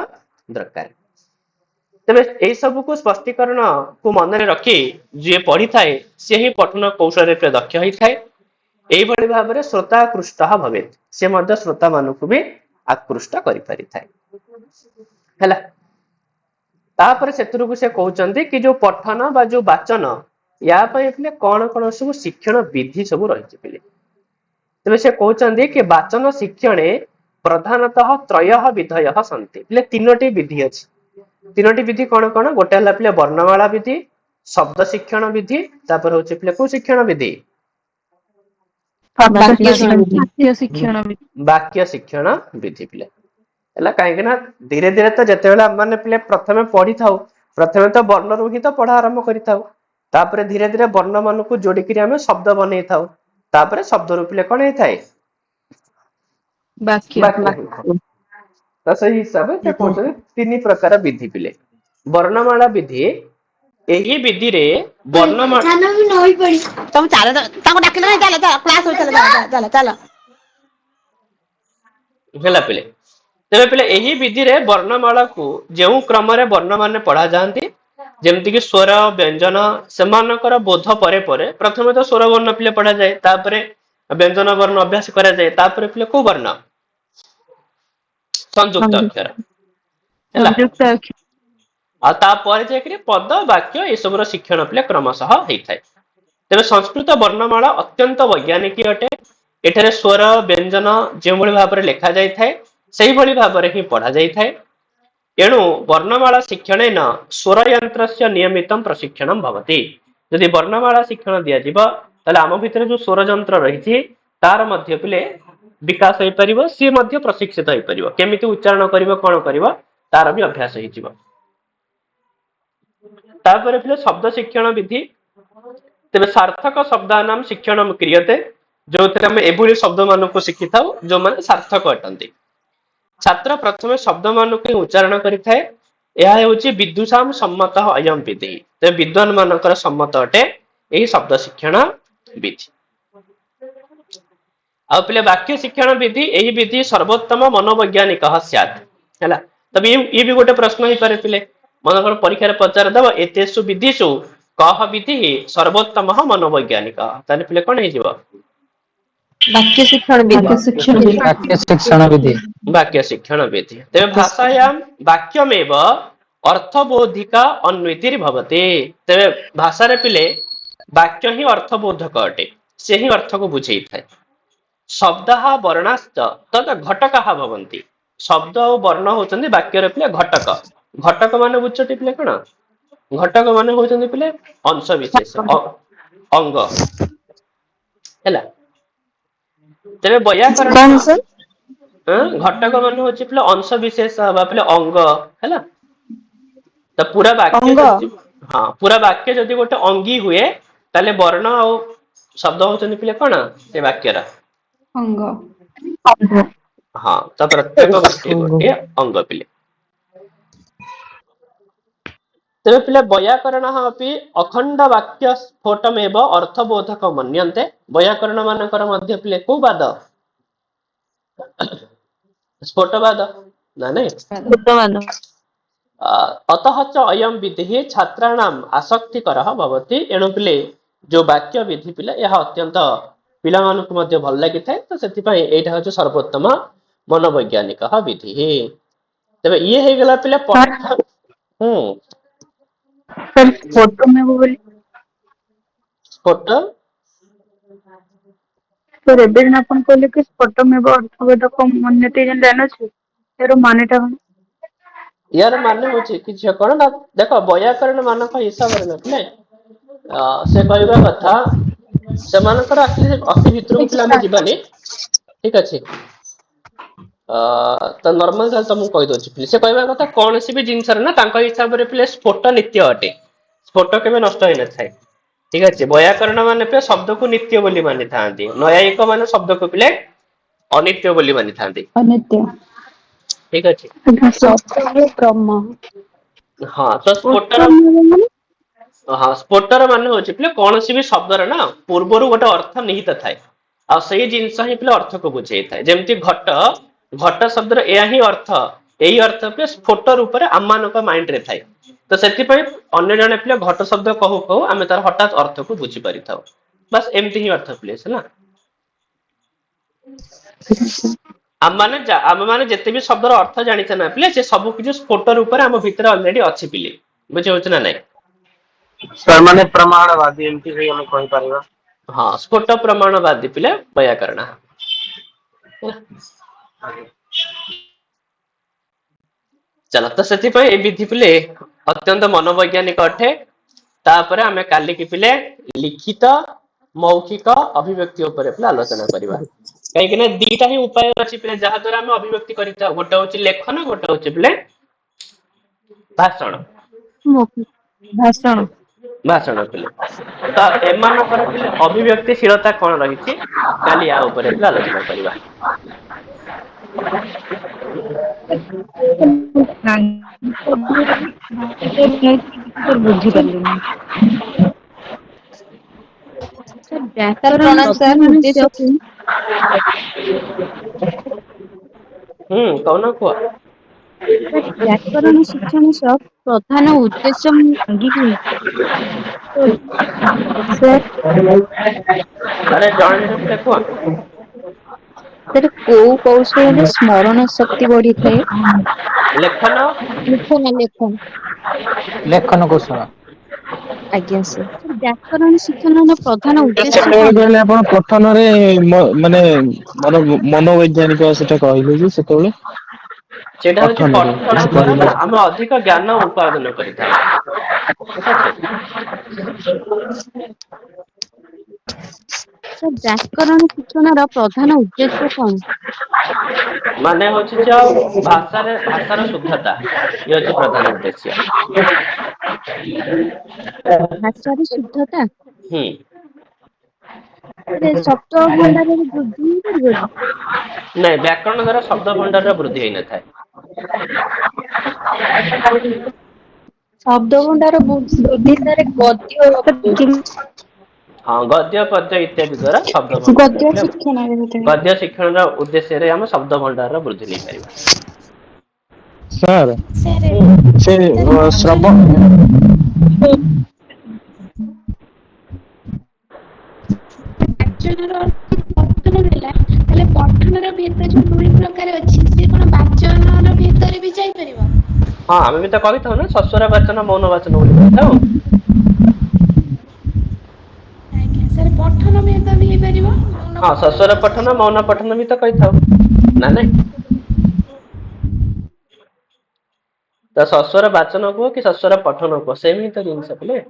दरकार तबे एई सब को स्पष्टीकरण को मन रे रखी जे पढ़ी थाए से ही पठन कौशल रे दक्ष होई थाए एई भली भाबरे श्रोता आकृष्ट भवे से मध्य श्रोता मानकु भी आकृष्ट करि पारि थाए हैला तापर सेतुरु को से कहउचंदी कि जो पठन बा जो वाचन या पई पिले कोन कोन सब शिक्षण विधि सब रहिछि पिले तबे से कहउचंदी कि वाचन शिक्षणे प्रधानतः त्रयः विधयः सन्ति पिले तीनोटी विधि अछि तीनोटी विधि कोन कोन गोटे हला पिले वर्णमाला विधि शब्द शिक्षण विधि तापर होछि पिले को शिक्षण विधि वाक्य शिक्षण विधि पिले हैला काहे ना धीरे धीरे तो जतेबेला माने पिले प्रथमे पढ़ी थाउ प्रथमे तो वर्ण रु ही तो पढ़ा आरंभ करि थाउ तापर धीरे धीरे वर्ण मन को जोड़ी करी हमें शब्द बनै थाउ तापर शब्द रु पिले कोन हे थाए वाक्य तो सही हिसाब से कोन तीन प्रकार विधि पिले वर्णमाला विधि एही विधि रे वर्णमाला भी नहीं पड़ी तुम चलो ताको डाकिला नहीं चलो चलो क्लास हो चलो चलो चलो हैला पिले तबे पिले एही विधि रे वर्णमाला को जेउ क्रम रे वर्ण माने पढ़ा जानती जेमति कि स्वर व्यंजन सेमानकर बोध परे परे प्रथमे तो स्वर वर्ण पिले पढ़ा जाए तापरे व्यंजन वर्ण अभ्यास करा जाए तापरे पिले को वर्ण संयुक्त अक्षर हैला ଆଉ ତାପରେ ଯାଇକରି ପଦ ବାକ୍ୟ ଏସବୁର ଶିକ୍ଷଣ ପିଲେ କ୍ରମଶଃ ହେଇଥାଏ। ତେବେ ସଂସ୍କୃତ ବର୍ଣ୍ଣମାଳା ଅତ୍ୟନ୍ତ ବୈଜ୍ଞାନିକ ଅଟେ। ଏଠାରେ ସ୍ୱର ବ୍ୟଞ୍ଜନ ଯେଉଁଭଳି ଭାବରେ ଲେଖା ଯାଇଥାଏ ସେଇଭଳି ଭାବରେ ହିଁ ପଢା ଯାଇଥାଏ। ଏଣୁ ବର୍ଣ୍ଣମାଳା ଶିକ୍ଷଣେନ ସ୍ୱରଯନ୍ତ୍ରସ୍ୟ ନିୟମିତ ପ୍ରଶିକ୍ଷଣ ଭବତି। ଯଦି ବର୍ଣ୍ଣମାଳା ଶିକ୍ଷଣ ଦିଆଯିବ ତାହେଲେ ଆମ ଭିତରେ ଯୋଉ ସ୍ୱର ଯନ୍ତ୍ର ରହିଛି ତାର ମଧ୍ୟ ପିଲେ ବିକାଶ ହେଇପାରିବ, ସିଏ ମଧ୍ୟ ପ୍ରଶିକ୍ଷିତ ହେଇପାରିବ। କେମିତି ଉଚ୍ଚାରଣ କରିବ କଣ କରିବ ତାର ବି ଅଭ୍ୟାସ ହେଇଯିବ। ତାପରେ ପିଲେ ଶବ୍ଦ ଶିକ୍ଷଣ ବିଧି। ତେବେ ସାର୍ଥକ ଶବ୍ଦାନାମ ଶିକ୍ଷଣ କ୍ରିୟତେ, ଯୋଉଥିରେ ଆମେ ଏଭଳି ଶବ୍ଦ ମାନଙ୍କୁ ଶିଖିଥାଉ ଯୋଉମାନେ ସାର୍ଥକ ଅଟନ୍ତି। ଛାତ୍ର ପ୍ରଥମେ ଶବ୍ଦ ମାନଙ୍କୁ ଉଚ୍ଚାରଣ କରିଥାଏ। ଏହା ହେଉଛି ବିଦୁଷାମ ସମ୍ମତ ଅୟମ ବିଧି। ତେବେ ବିଦ୍ୱାନ ମାନଙ୍କର ସମ୍ମତ ଅଟେ ଏହି ଶବ୍ଦ ଶିକ୍ଷଣ ବିଧି। ଆଉ ପିଲେ ବାକ୍ୟ ଶିକ୍ଷଣ ବିଧି, ଏହି ବିଧି ସର୍ବୋତ୍ତମ ମନୋବୈଜ୍ଞାନିକ ସ୍ୟାତ୍ ହେଲା। ତବେ ଇଏ ବି ଗୋଟେ ପ୍ରଶ୍ନ ହେଇପାରେ ପିଲେ, ମନେକର ପରୀକ୍ଷାରେ ପଚାରିଦବ ଏତେଷୁ ବିଧିଷୁ କହ ବିଧି ସର୍ବୋତ୍ତମ ମନୋବୈଜ୍ଞାନିକ, ତାହେଲେ ପିଲେ କଣ ହେଇଯିବ? ବାକ୍ୟ ଶିକ୍ଷଣ ବିଧି। ବାକ୍ୟ ଶିକ୍ଷଣ ବିଧି। ବାକ୍ୟ ଶିକ୍ଷଣ ବିଧି। ତେବେ ଭାଷାୟାମ ବାକ୍ୟମେବ ଅର୍ଥବୋଧିକା ଅନ୍ୱିତିର ଭବତି। ତେବେ ଭାଷାରେ ପିଲେ ବାକ୍ୟ ହିଁ ଅର୍ଥବୋଧକ ଅଟେ, ସେ ହିଁ ଅର୍ଥକୁ ବୁଝେଇଥାଏ। ଶବ୍ଦଃ ବର୍ଣ୍ଣାଶ୍ଚ ତତ୍ ଘଟକାଃ ଭବନ୍ତି। ଶବ୍ଦ ଆଉ ବର୍ଣ୍ଣ ହଉଛନ୍ତି ବାକ୍ୟର ପିଲେ ଘଟକ। ଘଟକ ମାନେ ବୁଝୁଛନ୍ତି ପିଲେ କଣ? ଘଟକ ମାନେ ହଉଛନ୍ତି ପିଲେ ଅଂଶ ବିଶେଷ, ଅଙ୍ଗ ହେଲା। ତେବେ ବୈୟାକରଣ କଣ ସାର୍? ଘଟକ ମାନେ ହଉଛି ପିଲେ ଅଂଶ ବିଶେଷ ବା ପିଲେ ଅଙ୍ଗ ହେଲା। ତ ପୁରା ବାକ୍ୟ ଅଙ୍ଗ। ଯଦି ହଁ ପୁରା ବାକ୍ୟ ଯଦି ଗୋଟେ ଅଙ୍ଗୀ ହୁଏ ତାହେଲେ ବର୍ଣ୍ଣ ଆଉ ଶବ୍ଦ ହଉଛନ୍ତି ପିଲେ କଣ ସେ ବାକ୍ୟର ଅଙ୍ଗ। ହଁ ତ ପ୍ରତ୍ୟେକ ଗୋଟିଏ ଗୋଟିଏ ଅଙ୍ଗ ପିଲେ। ତେବେ ପିଲେ ବୈୟାକରଣ ଅପି ଅଖଣ୍ଡ ବାକ୍ୟ ସ୍ଫୋଟମେବ ଅର୍ଥବୋଧକ ମନ୍ୟନ୍ତେ। ବୈୟାକରଣ ମାନଙ୍କର ମଧ୍ୟ ପିଲେ କୋଉ ବାଦ? ସ୍ଫୋଟବାଦ ନା ନାଇଁ। ବର୍ତ୍ତମାନ ଅତଃ ଚ ଅୟମ ବିଧି ଛାତ୍ରାଣାମ ଆସକ୍ତିକର ଭବତି। ଏଣୁ ପିଲେ ଯୋଉ ବାକ୍ୟ ବିଧି ପିଲା ଏହା ଅତ୍ୟନ୍ତ ପିଲାମାନଙ୍କୁ ମଧ୍ୟ ଭଲ ଲାଗିଥାଏ। ତ ସେଥିପାଇଁ ଏଇଟା ହଉଛି ସର୍ବୋତ୍ତମ ମନୋବୈଜ୍ଞାନିକ ବିଧି। ତେବେ ଇଏ ହେଇଗଲା ପିଲା ଫଟୋ ନେବ ବୋଲି ସ୍ଫୋଟ ସାର୍ ଏବେ ଦିନ ଆପଣ କହିଲେ କି ସ୍ଫୋଟମେବ ଅର୍ଥବୋଧକ ମନ୍ୟତେ ଜାଣିଛୁ ଏର ମାନେଟା କଣ? ୟାର ମାନେ ହଉଛି କିଛି କଣ ନା ଦେଖ ବୈୟାକରଣ ମାନଙ୍କ ହିସାବରେ ନଥିଲେ ସେ କହିବା କଥା ସେମାନଙ୍କର ଆକ୍ଚୁଆଲି ଅତି ଭିତରକୁ ପିଲା ଆମେ ଯିବାନି ଠିକ ଅଛି। ତ ନର୍ମାଲ ଚାଲ ତମକୁ କହିଦଉଛି ସେ କହିବା କଥା କୌଣସି ବି ଜିନିଷରେ ନା ତାଙ୍କ ହିସାବରେ ପିଲେ ସ୍ଫୋଟ ନିତ୍ୟ ଅଟେ। ସ୍ଫୋଟ କେବେ ନଷ୍ଟ ହେଇନଥାଏ। ଠିକ ଅଛି। ବୈୟାକରଣ ମାନେ ପିଲେ ଶବ୍ଦକୁ ନିତ୍ୟ ବୋଲି ମାନିଥାନ୍ତି। ନ୍ୟାୟିକ ମାନେ ଶବ୍ଦକୁ ପିଲେ ଅନିତ୍ୟ ବୋଲି ମାନିଥାନ୍ତି। ଅନିତ୍ୟ। ଠିକ ଅଛି। ବ୍ରହ୍ମ ହଁ ତ ସ୍ଫୋଟର ହଁ ସ୍ଫୋଟର ମାନେ ହଉଛି ପିଲେ କୌଣସି ବି ଶବ୍ଦରେ ନା ପୂର୍ବରୁ ଗୋଟେ ଅର୍ଥ ନିହିତ ଥାଏ। ଆଉ ସେଇ ଜିନିଷ ହିଁ ପିଲା ଅର୍ଥକୁ ବୁଝେଇଥାଏ। ଯେମିତି ଘଟ, ଘଟ ଶବ୍ଦର ଏହା ହିଁ ଅର୍ଥ ଏଇ ଅର୍ଥ ପିଲେ ସ୍ଫୋଟ ରୂପରେ ଆମମାନଙ୍କ ମାଇଣ୍ଡ ରେ ଥାଏ। ତ ସେଥିପାଇଁ ଅନ୍ୟ ଜଣେ ପିଲା ଘଟ ଶବ୍ଦ କହୁ କହୁ ଆମେ ତାର ହଠାତ୍ ଅର୍ଥକୁ ବୁଝି ପାରିଥାଉ। ବାସ୍ ଏମିତି ହିଁ ଅର୍ଥ ପିଲେ ହେଲା। ଆମେ ମାନେ ଯେତେ ବି ଶବ୍ଦର ଅର୍ଥ ଜାଣିଛେ ନା ପିଲେ ସେ ସବୁ କିଛି ସ୍ଫୋଟ ରୂପରେ ଆମ ଭିତରେ ଅଲରେଡି ଅଛି ପିଲେ। ବୁଝି ହଉଛି ନା ନାଇଁ? ସାର୍ ମାନେ ପ୍ରମାଣବାଦୀ ଏମିତି ବି ଆମେ କହିପାରିବା। ହଁ ସ୍ଫୋଟ ପ୍ରମାଣ ବାଦୀ ପିଲେ ବୈୟାକରଣ। ଚାଲ ତ ସେଥିପାଇଁ ଏ ବିଧି ପିଲେ ଅତ୍ୟନ୍ତ ମନୋବୈଜ୍ଞାନିକ ଅଟେ। ତାପରେ ଆମେ କାଲିକି ପିଲେ ଲିଖିତ ମୌଖିକ ଅଭିବ୍ୟକ୍ତି ଉପରେ ପିଲେ ଆଲୋଚନା କରିବା। କାହିଁକି ନା ଦିଟା ହିଁ ଉପାୟ ଅଛି ପିଲେ ଯାହା ଦ୍ୱାରା ଆମେ ଅଭିବ୍ୟକ୍ତି କରିଥାଉ। ଗୋଟେ ହଉଛି ଲେଖନ, ଗୋଟେ ହଉଛି ପିଲେ ଭାଷଣ। ଭାଷଣ। ଭାଷଣ ପିଲେ ତ ଏମାନଙ୍କର ପିଲେ ଅଭିବ୍ୟକ୍ତିଶୀଳତା କଣ ରହିଛି କାଲି ୟା ଉପରେ ପିଲେ ଆଲୋଚନା କରିବା। ବୁଝିପାରିଲିନି। ସାର୍ ବ୍ୟାକରଣ ପ୍ରଣାମ ସାର୍ ପ୍ରଧାନ ଉଦ୍ଦେଶ୍ୟ ଉଦ୍ଦେଶ୍ୟକୁ କହୁନ କୁହ। ବ୍ୟାକରଣ ଶିକ୍ଷଣ ସହ ପ୍ରଧାନ ଉଦ୍ଦେଶ୍ୟ ମୁଁ ଭାଙ୍ଗିକି ଆରେ ଜଣେ ଜଣେ ପିଲା କୁହ। ସେଟା କୋଉ କୌଶଳରେ ସ୍ମରଣ ଶକ୍ତି ବଢିଥାଏ? ଲେଖନ ଲେଖନ ଲେଖନ ଲେଖନ କୌଶଳ। ଆଜ୍ଞା ସାର୍। ବ୍ୟାକରଣ ଶିକ୍ଷଣର ପ୍ରଧାନ ଉଦ୍ଦେଶ୍ୟ କଣ କଣ? କହିଲେ ଆପଣ ପଠନରେ ମାନେ ମନୋବୈଜ୍ଞାନିକ ସେଟା କହିଲେ ଯେ ସେତେବେଳେ ସେଇଟା ହଉଛି ପଠନରେ ପଠନ କିଛି ଦ୍ଵାରା କହିଲେ। ନା ଆମେ ଅଧିକ ଜ୍ଞାନ ଉତ୍ପାଦନ କରିଥାଉ। ଠିକ ଅଛି। ସାର୍ ବ୍ୟାକରଣ ଶିକ୍ଷଣର ପ୍ରଧାନ ଉଦ୍ଦେଶ୍ୟ କଣ? ମାନେ ହଉଛି ଯୋଉ ଭାଷାର ଶୁଦ୍ଧତା ଇଏ ହଉଛି ପ୍ରଧାନ ଉଦ୍ଦେଶ୍ୟ। ଭାଷାର ଶୁଦ୍ଧତା। ହୁଁ। ଶବ୍ଦ ଭଣ୍ଡାରରେ ବୃଦ୍ଧି ହେଇପାରିବ କି? ନାଇଁ ବ୍ୟାକରଣ ଦ୍ଵାରା ଶବ୍ଦ ଭଣ୍ଡାରର ବୃଦ୍ଧି ହେଇନଥାଏ। ଶବ୍ଦ ଭଣ୍ଡାର ବୃଦ୍ଧି ଦ୍ୱାରା ଗଦ୍ୟ ହଁ ଗଦ୍ୟ ପଦ୍ୟ ଇତ୍ୟାଦି ଦ୍ଵାରା ଶବ୍ଦ ଭଣ୍ଡାର ଗଦ୍ୟ ବୃଦ୍ଧି ହବ। ଶିକ୍ଷଣରେ ବୋଧେ। ଗଦ୍ୟ ଶିକ୍ଷଣର ଉଦ୍ଦେଶ୍ୟରେ ଆମେ ଶବ୍ଦ ଭଣ୍ଡାରର ବୃଦ୍ଧି ନେଇପାରିବା। ସାର୍ ହୁଁ ସେ ଶ୍ରବ ବାଚନର ପଠନ ହେଲା ତାହେଲେ ପଠନର ଭେଦ ଯୋଉ ଦୁଇ ପ୍ରକାର ଅଛି ସେ କଣ ବାଚନର ଭେଦରେ ବି ଯାଇପାରିବ? ହଁ ଆମେ ବି ତ କହିଥାଉ ନା ସସ୍ୱର ବାଚନ ମୌନ ବାଚନ ବୋଲି କହିଥାଉ। ଆଜ୍ଞା ସାର୍ ପଠନ ଭେଦ ବି ହେଇପାରିବ? ମୌନ ହଁ ପଠନ ସସ୍ୱର ଆଉ ପଠନ ସସ୍ୱର ମୌନ ପଠନ ବି ତ କହିଥାଉ ନା ନାଇଁ। ତ ସସ୍ୱର ବାଚନ କୁହ କି ସସ୍ୱର ପଠନ କୁହ ସେମ ହିଁ ତ ଜିନିଷ ପିଲେ।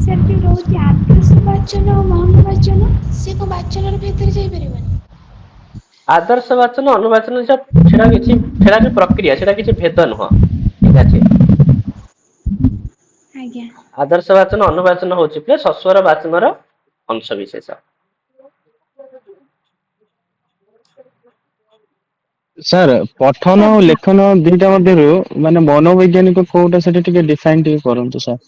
ସେଠି ରହୁଛି ଆଦର୍ଶ ବାଚନ ଆଉ ମୌନ ବାଚନ ସେ କଣ ବାଚନର ଭେଦରେ ଯାଇପାରିବନି? ଆଦର୍ଶ ବାଚନ ଅନୁବାଚନ ସେଟା ବି ପ୍ରକ୍ରିୟା ସେଟା କିଛି ଭେଦ ନୁହଁ। ଠିକ ଅଛି। ଆଜ୍ଞା। ଆଦର୍ଶ ବାଚନ ଅନୁବାଚନ ହଉଛି ସସ୍ୱର ବାଚନର ଅଂଶ ବିଶେଷ। ସାର୍ ପଠନ ଆଉ ଲେଖନ ଦିଟା ମଧ୍ୟରୁ ମାନେ ମନୋବୈଜ୍ଞାନିକ କୋଉଟା ସେଟା ଟିକେ ଡିଫାଇନ ଟିକେ କରନ୍ତୁ ସାର୍।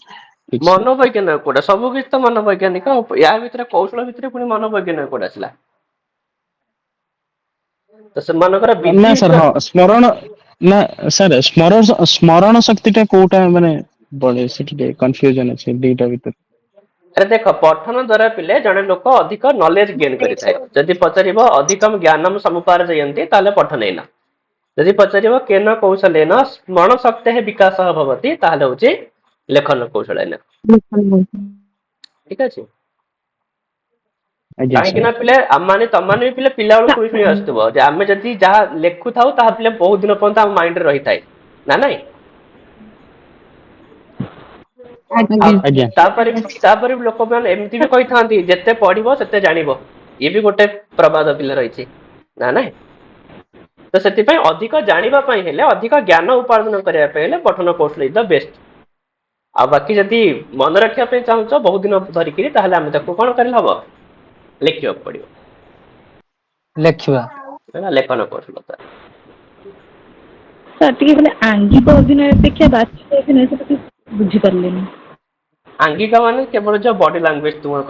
ଠିକସେ। ମନୋବୈଜ୍ଞାନିକ କୋଉଟା ସବୁ କିଛି ତ ମନୋବୈଜ୍ଞାନିକ ୟା ଭିତରେ କୌଶଳ ଭିତରେ ପୁଣି ମନୋବୈଜ୍ଞାନିକ କୋଉଟା ଆସିଲା। ତ ସେମାନଙ୍କର ନା ବିଧି ସାର୍ ହଁ ସ୍ମରଣ ନା ସାର୍ ସ୍ମରଣ ଶକ୍ତି ଟା କୋଉଟା ମାନେ ବଢେ ସେଠି ଟିକେ କନଫ୍ୟୁଜନ ଅଛି ଦିଟା ଭିତରେ। ଆରେ ଦେଖ ପଠନ ଦ୍ଵାରା ପିଲେ ଜଣେ ଲୋକ ଅଧିକ ନଲେଜ ଗେନ୍ କରିଥାଏ। ଯଦି ପଚାରିବ ଅଧିକମ୍ ଜ୍ଞାନମ୍ ସମୁପାର୍ଜୟନ୍ତି ତାହେଲେ ପଠନେନ। ଯଦି ପଚାରିବ କେନ କୌଶଲେନ ସ୍ମରଣ ଶକ୍ତେ ବିକାଶ ଭବତି ତାହେଲେ ହଉଛି ଲେଖନ କୌଶଳେନ। ଠିକ ଅଛି। ଆଜ୍ଞା କାହିଁକି ସାର୍। ନା ପିଲେ ଆମମାନେ ତମମାନେ ବି ପିଲେ ପିଲା ବେଳୁ ଶୁଣି ଶୁଣି ଆସୁଥିବ ଯେ ଆମେ ଯଦି ଯାହା ଲେଖୁଥାଉ ତାହା ପିଲେ ବହୁତ ଦିନ ପର୍ଯ୍ୟନ୍ତ ଆମ ମାଇଣ୍ଡରେ ରହିଥାଏ ନା ନାଇଁ। ଆଉ ଆଜ୍ଞା ତାପରେ ବି ଲୋକମାନେ ଏମିତି ବି କହିଥାନ୍ତି ଯେତେ ପଢିବ ସେତେ ଜାଣିବ। ଇଏ ବି ଗୋଟେ ପ୍ରବାଦ ପିଲା ରହିଛି ନା ନାଇଁ। ତ ସେଥିପାଇଁ ଅଧିକ ଜାଣିବା ପାଇଁ ହେଲେ ଅଧିକ ଜ୍ଞାନ ଉପାର୍ଜନ କରିବା ପାଇଁ ହେଲେ ପଠନ କୌଶଳ ଇଜ ଦ ବେଷ୍ଟ। ଆଉ ବାକି ଯଦି ମନେ ରଖିବା ପାଇଁ ଚାହୁଁଛ ବହୁତ ଦିନ ଧରିକିରି ତାହେଲେ ଆମେ ତାକୁ କଣ କରିଲେ ହବ ଲେଖିବାକୁ ପଡିବ। ଲେଖିବା। ହେଲା ଲେଖନ କୌଶଳତା। ସାର୍ ଟିକେ ଖାଲି ଆଙ୍ଗିକ ଅଭିନୟ ଅପେକ୍ଷା ବାଚିକ ଅଭିନୟ ସେଟା ଟିକେ ବୁଝିପାରିଲିନି। ଆଙ୍ଗିକା ମାନେ କେବଳ ଯୋଉ ବଡି ଲାଙ୍ଗୁଏଜ ତୁମର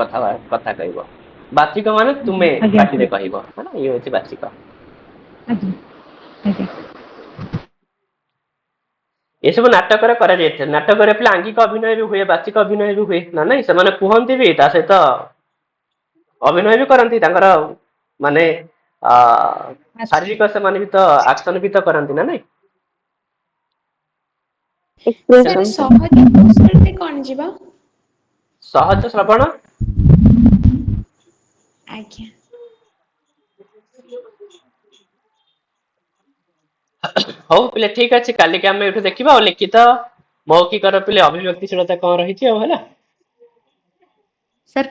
କଥା କହିବ। ବାଚିକ ମାନେ ତୁମେ ଆଜ୍ଞା ପାଟିରେ କହିବ ହେଲା ଇଏ ହଉଛି ବାଚିକ। ଆଜ୍ଞା ଆଜ୍ଞା। ଏସବୁ ନାଟକରେ କରାଯାଇଥାଏ ନାଟକରେ ପିଲା ଆଙ୍ଗିକ ଅଭିନୟ ବି ହୁଏ ବାଚିକ ଅଭିନୟ ବି ହୁଏ ନା ନାଇଁ ସେମାନେ କୁହନ୍ତି ବି ତା ସହିତ ଅଭିନୟ ବି କରନ୍ତି ତାଙ୍କର ମାନେ ଶାରୀରିକ ସେମାନେ ବି ତ ଆକ୍ସନ ବି ତ କରନ୍ତି ନା ନାଇଁ। ସାର୍ ସହଜ କୌଶଳରେ କଣ ଯିବ? ସହଜ ଶ୍ରବଣ। ଆଜ୍ଞା। ହଉ ପିଲେ ଠିକ ଅଛି କାଲିକି ଆମେ ଏଇଠୁ ଦେଖିବା ଆଉ ଲିଖିତ ମୌଖିକର ପିଲେ ଅଭିବ୍ୟକ୍ତିଶୀଳତା କଣ ରହିଛି ଆଉ ହେଲା। ସାର୍